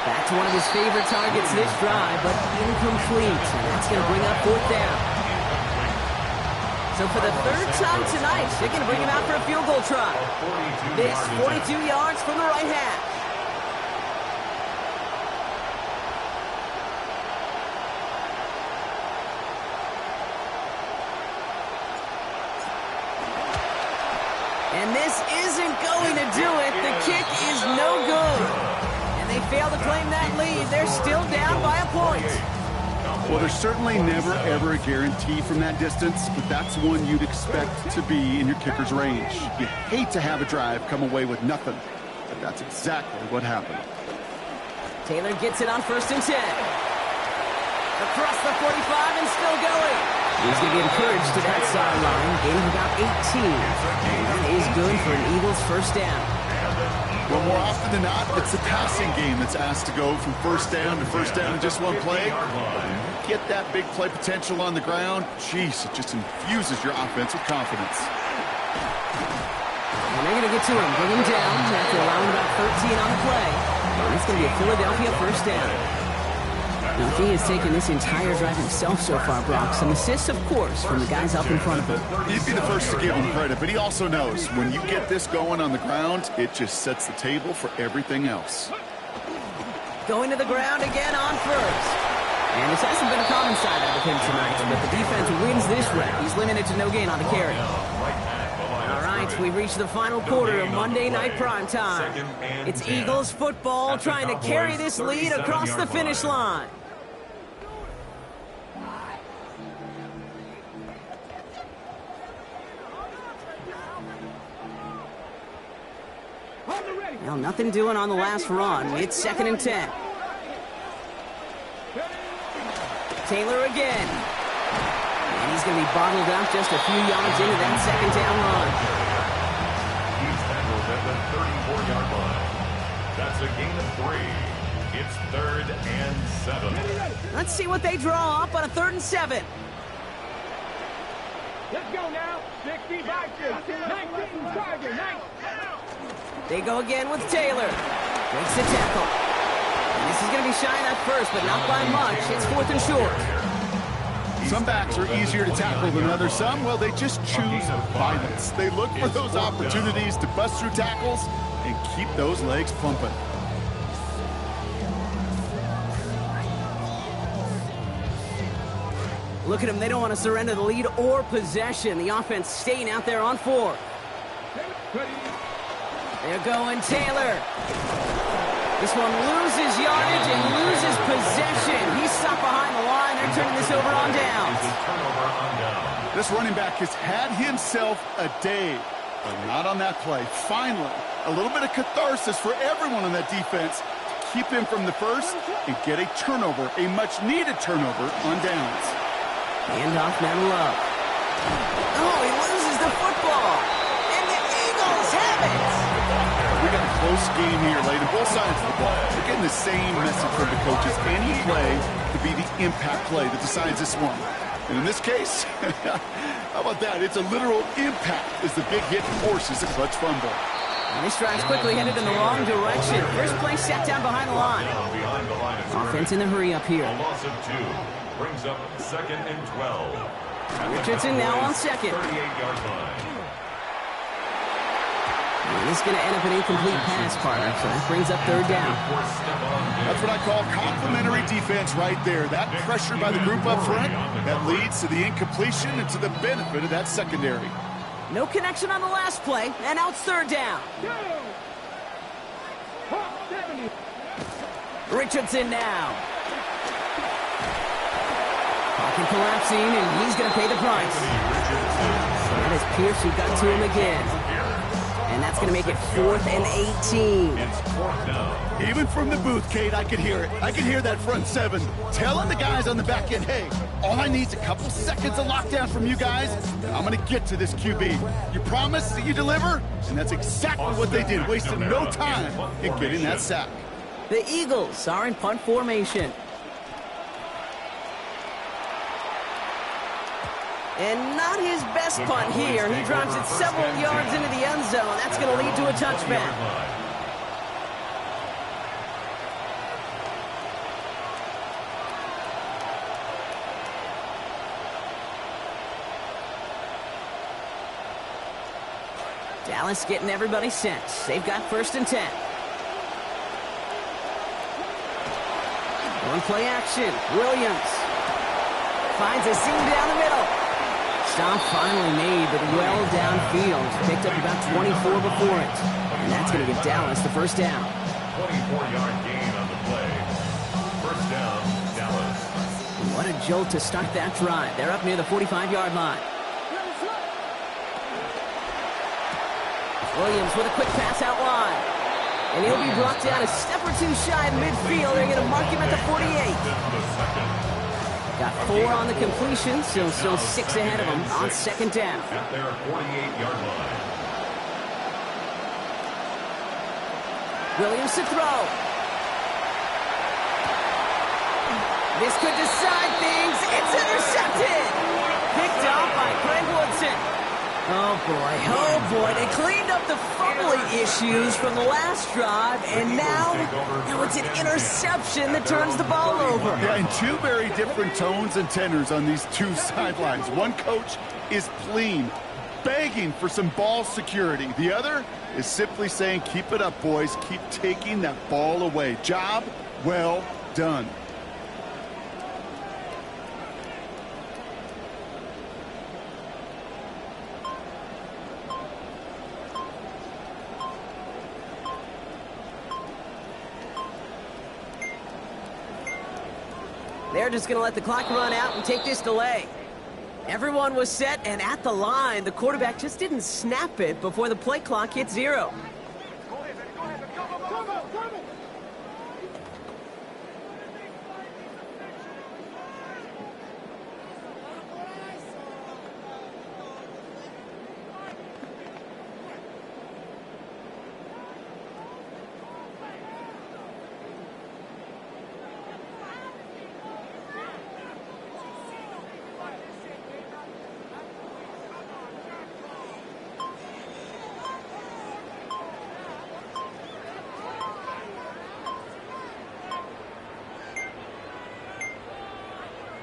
Speaker 12: Back to one of his favorite targets this drive, but incomplete. And that's going to bring up 4th down. So for the 3rd time tonight, they're going to bring him out for a field goal try. This 42 yards from the right hash. And this isn't going to do it. The kick is no good. And they fail to claim that lead. They're still down by a point.
Speaker 13: Well, there's certainly never, ever a guarantee from that distance, but that's one you'd expect to be in your kicker's range. You hate to have a drive come away with nothing, but that's exactly what happened.
Speaker 12: Taylor gets it on 1st and 10. Across the 45 and still going. He's going to be encouraged to that sideline. Gain of about 18. And that is good for an Eagles 1st down.
Speaker 13: Well, more often than not, it's the passing game that's asked to go from 1st down to 1st down in just one play. Get that big play potential on the ground. Jeez, it just infuses your offense with confidence.
Speaker 12: And they're going to get to him, bring him down after allowing about 13 on the play. And it's going to be a Philadelphia 1st down. Now, he has taken this entire drive himself so far, Brock. Some assists, of course, from the guys up in front of him.
Speaker 13: He'd be the first to give him credit, but he also knows when you get this going on the ground, it just sets the table for everything else.
Speaker 12: Going to the ground again on 1st. And this hasn't been a common side out of him tonight, but the defense wins this rep. He's limited to no gain on the carry. All right, we've reached the final quarter of Monday Night Primetime. It's Eagles football trying to carry this lead across the finish line. Well, nothing doing on the last run. It's 2nd and 10. Taylor again. And he's going to be bottled up just a few yards into that 2nd down run.
Speaker 2: He's handled at the 34-yard line. That's a gain of 3. It's 3rd and 7.
Speaker 12: Let's see what they draw up on a 3rd and 7.
Speaker 9: Let's go now. 60 by 19 target. 19.
Speaker 12: They go again with Taylor. Breaks the tackle. And this is going to be shy at first, but not by much. It's 4th and short.
Speaker 13: Some backs are easier to tackle than others. Some, well, they just choose violence. They look for those opportunities to bust through tackles and keep those legs pumping.
Speaker 12: Look at them. They don't want to surrender the lead or possession. The offense staying out there on 4. They're going Taylor. This one loses yardage and loses possession. He's stopped behind the line. They're turning this over on downs.
Speaker 13: This running back has had himself a day, but not on that play. Finally, a little bit of catharsis for everyone on that defense to keep him from the first and get a turnover, a much-needed turnover on downs.
Speaker 12: Handoff now to Love. Oh, he loses the football. And the Eagles have it.
Speaker 13: We got a close game here, late on both sides of the ball. We're getting the same message from the coaches. Any play could be the impact play that decides this one. And in this case, how about that? It's a literal impact as the big hit forces a clutch fumble.
Speaker 12: And this drive's quickly headed in the wrong direction. First play set down behind the line. Offense in the hurry up here.
Speaker 2: A loss of 2 brings up 2nd and 12.
Speaker 12: Richardson now on 2nd.
Speaker 2: 38-yard line.
Speaker 12: And this is going to end up an incomplete pass, partner, so that brings up 3rd down.
Speaker 13: That's what I call complimentary defense right there. That pressure by the group up front, that leads to the incompletion and to the benefit of that secondary.
Speaker 12: No connection on the last play, and now it's 3rd down. Richardson now. Pocket collapsing, and he's going to pay the price. That is Pierce who got to him again. And that's going to make it 4th and 18.
Speaker 13: Even from the booth, Kate, I could hear it. I could hear that front 7 telling the guys on the back end, hey, all I need is a couple seconds of lockdown from you guys. I'm going to get to this QB. You promise that you deliver? And that's exactly what they did, wasting no time in getting that sack.
Speaker 12: The Eagles are in punt formation. And not his best punt here. He drives it several yards into the end zone. That's going to lead to a touchback. Dallas getting everybody set. They've got 1st and 10. One play action. Williams finds a seam down the middle. Stop finally made, but well downfield. Picked up about 24 before it. And that's going to give Dallas the 1st down.
Speaker 2: 24-yard gain on the play. 1st down, Dallas.
Speaker 12: What a jolt to start that drive. They're up near the 45-yard line. Williams with a quick pass out wide. And he'll be brought down a step or two shy of midfield. They're going to mark him at the 48. Got 4 on the completion, so still 6 ahead of him on 2nd down.
Speaker 2: At their 48-yard line.
Speaker 12: Williams to throw. This could decide things. It's intercepted. Picked off by Craig Woodson. Oh boy, they cleaned up the fumbling issues from the last drive, and now it's an interception that turns the ball over.
Speaker 13: Yeah, and 2 very different tones and tenors on these 2 sidelines. One coach is pleading, begging for some ball security. The other is simply saying, keep it up, boys. Keep taking that ball away. Job well done.
Speaker 12: They're just going to let the clock run out and take this delay. Everyone was set and at the line. The quarterback just didn't snap it before the play clock hit 0.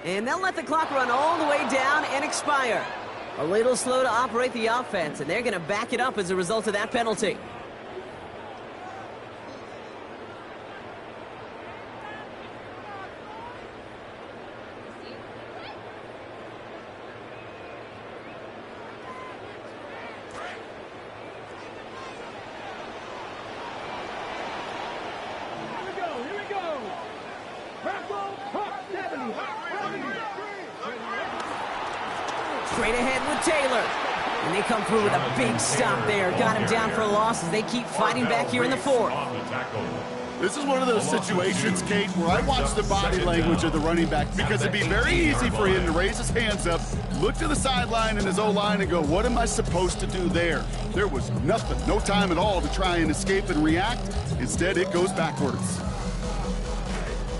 Speaker 12: And they'll let the clock run all the way down and expire. A little slow to operate the offense, and they're going to back it up as a result of that penalty. Straight ahead with Taylor. And they come through with a big stop there. Got him down for a loss as they keep fighting back here in the 4th.
Speaker 13: This is one of those situations, Kate, where I watch the body language of the running back because it'd be very easy for him to raise his hands up, look to the sideline in his O-line and go, what am I supposed to do there? There was nothing, no time at all to try and escape and react. Instead, it goes backwards.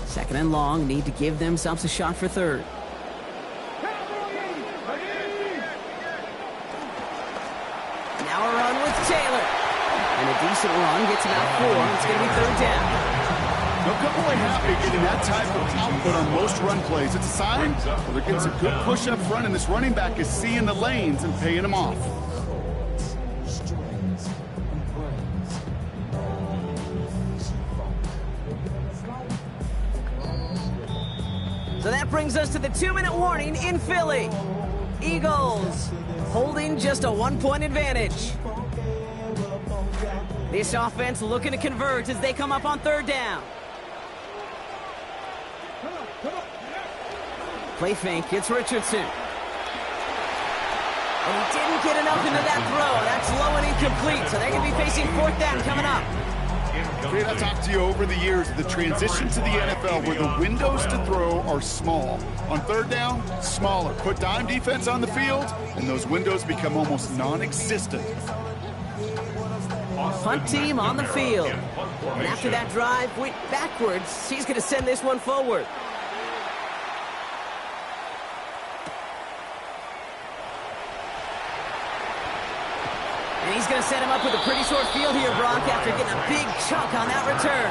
Speaker 12: 2nd and long, need to give themselves a shot for 3rd. Now a run with Taylor. And a decent run gets about 4. It's going to be 3rd down.
Speaker 13: They'll come away happy getting that type of output on most run plays. It's a sign where they're getting some good push up front, and this running back is seeing the lanes and paying them off.
Speaker 12: So that brings us to the 2-minute warning in Philly. Eagles holding just a 1-point advantage. This offense looking to convert as they come up on 3rd down. Play fake, it's Richardson. And he didn't get enough into that throw. That's low and incomplete, so they're going to be facing 4th down coming up.
Speaker 13: Kate, I've talked to you over the years of the transition to the NFL where the windows to throw are small. On 3rd down, smaller. Put dime defense on the field, and those windows become almost non-existent.
Speaker 12: Punt team on the field. And after that drive went backwards, he's going to send this one forward. And he's going to set him up with a pretty short field here, Brock, after getting a big chunk on that return.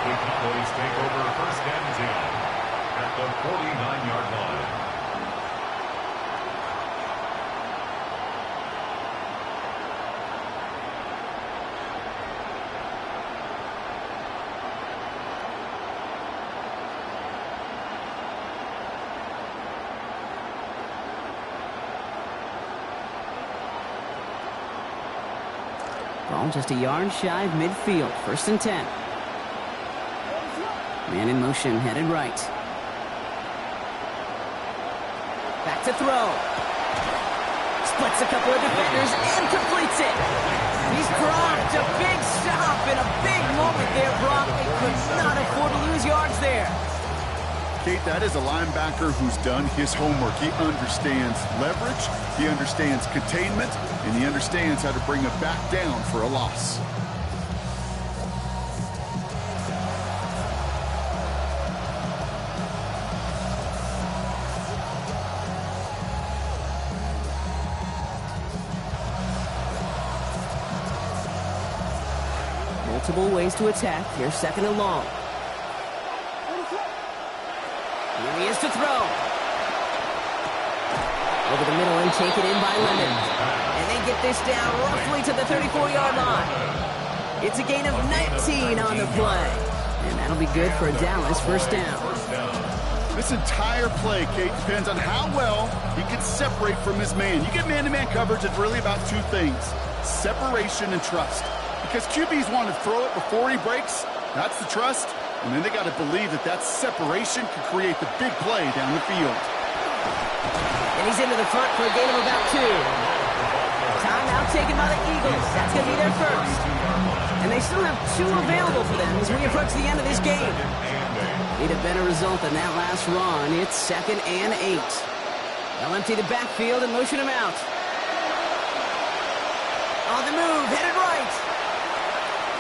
Speaker 2: The Cowboys take over 1st and 10 at the 49-yard line.
Speaker 12: Ball just a yard shy of midfield. 1st and 10. Man in motion, headed right. Back to throw. Splits a couple of defenders and completes it. He's dropped a big stop in a big moment there, Brock. They could not afford to lose yards there.
Speaker 13: Kate, that is a linebacker who's done his homework. He understands leverage, he understands containment, and he understands how to bring it back down for a loss.
Speaker 12: Multiple ways to attack. Here's 2nd and long. Here he is to throw. Over the middle and taken in by Lemon. And they get this down roughly to the 34-yard line. It's a gain of 19 on the play. And that'll be good for a Dallas 1st down.
Speaker 13: This entire play, Kate, depends on how well he can separate from his man. You get man-to-man coverage, it's really about 2 things: separation and trust. Because QBs want to throw it before he breaks. That's the trust. And then they got to believe that that separation can create the big play down the field.
Speaker 12: And he's into the front for a gain of about 2. Timeout taken by the Eagles. That's going to be their first. And they still have 2 available for them as we approach the end of this game. Need a better result than that last run. It's 2nd and 8. They'll empty the backfield and motion him out. On the move, headed right.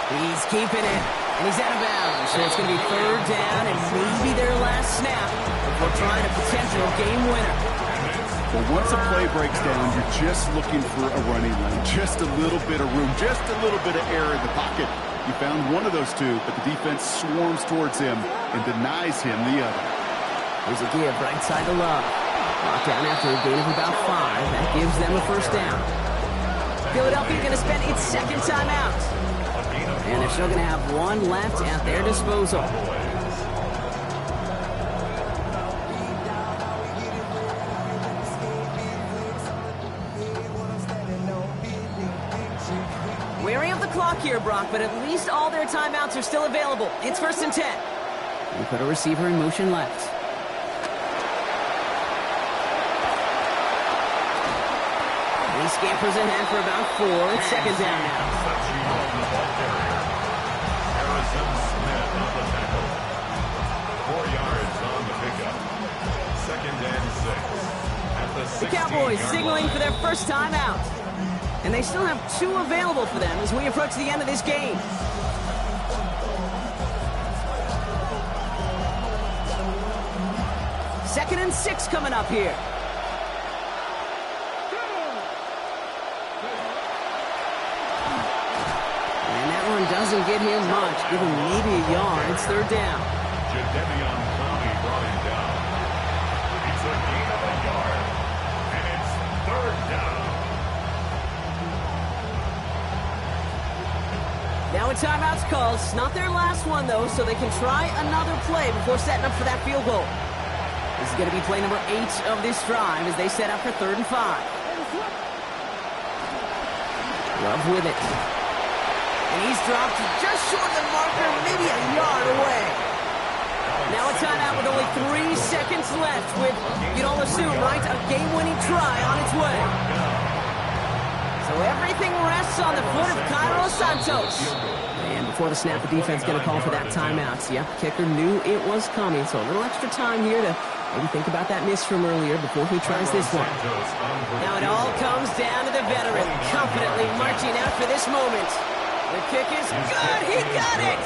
Speaker 12: He's keeping it, and he's out of bounds. So it's going to be 3rd down and maybe their last snap before trying a potential game winner.
Speaker 13: Well, once a play breaks down, you're just looking for a running lane, just a little bit of room, just a little bit of air in the pocket. You found one of those 2, but the defense swarms towards him and denies him the other.
Speaker 12: Here's a give right side to Love. Locked down after a gain of about 5. That gives them a 1st down. Philadelphia going to spend its 2nd timeout. And they're still going to have 1 left at their disposal. Wary of the clock here, Brock, but at least all their timeouts are still available. It's 1st and 10. We put a receiver in motion left. And he scampers ahead for about 4. It's 2nd down now. The Cowboys signaling for their first timeout. And they still have 2 available for them as we approach the end of this game. Second and 6 coming up here. And that one doesn't get him much. Give him maybe a yard. It's 3rd down.
Speaker 2: Jadeveon Clowney brought him down. It's a gain of a yard, and it's 3rd down.
Speaker 12: Now a timeout's called. It's not their last one, though, so they can try another play before setting up for that field goal. This is going to be play number 8 of this drive as they set up for 3rd and 5. Love with it. And he's dropped just short of the marker, maybe a yard away. Now a timeout with only 3 seconds left with, you'd all assume, right, a game-winning try on its way. So everything rests on the foot of Cairo Santos. And before the snap, the defense going to call for that timeout. Yep, kicker knew it was coming, so a little extra time here to maybe think about that miss from earlier before he tries this one. Now it all comes down to the veteran, confidently marching out for this moment. The kick is good, he got it!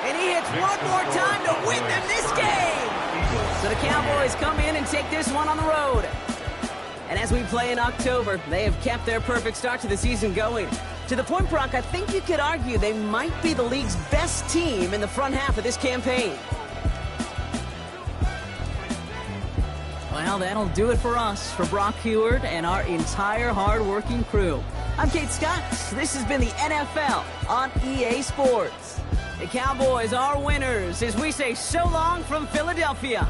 Speaker 12: And he hits one more time to win them this game! So the Cowboys come in and take this one on the road. And as we play in October, they have kept their perfect start to the season going. To the point, Brock, I think you could argue they might be the league's best team in the front half of this campaign. Well, that'll do it for us, for Brock Heward and our entire hard-working crew. I'm Kate Scott. This has been the NFL on EA Sports. The Cowboys are winners as we say so long from Philadelphia.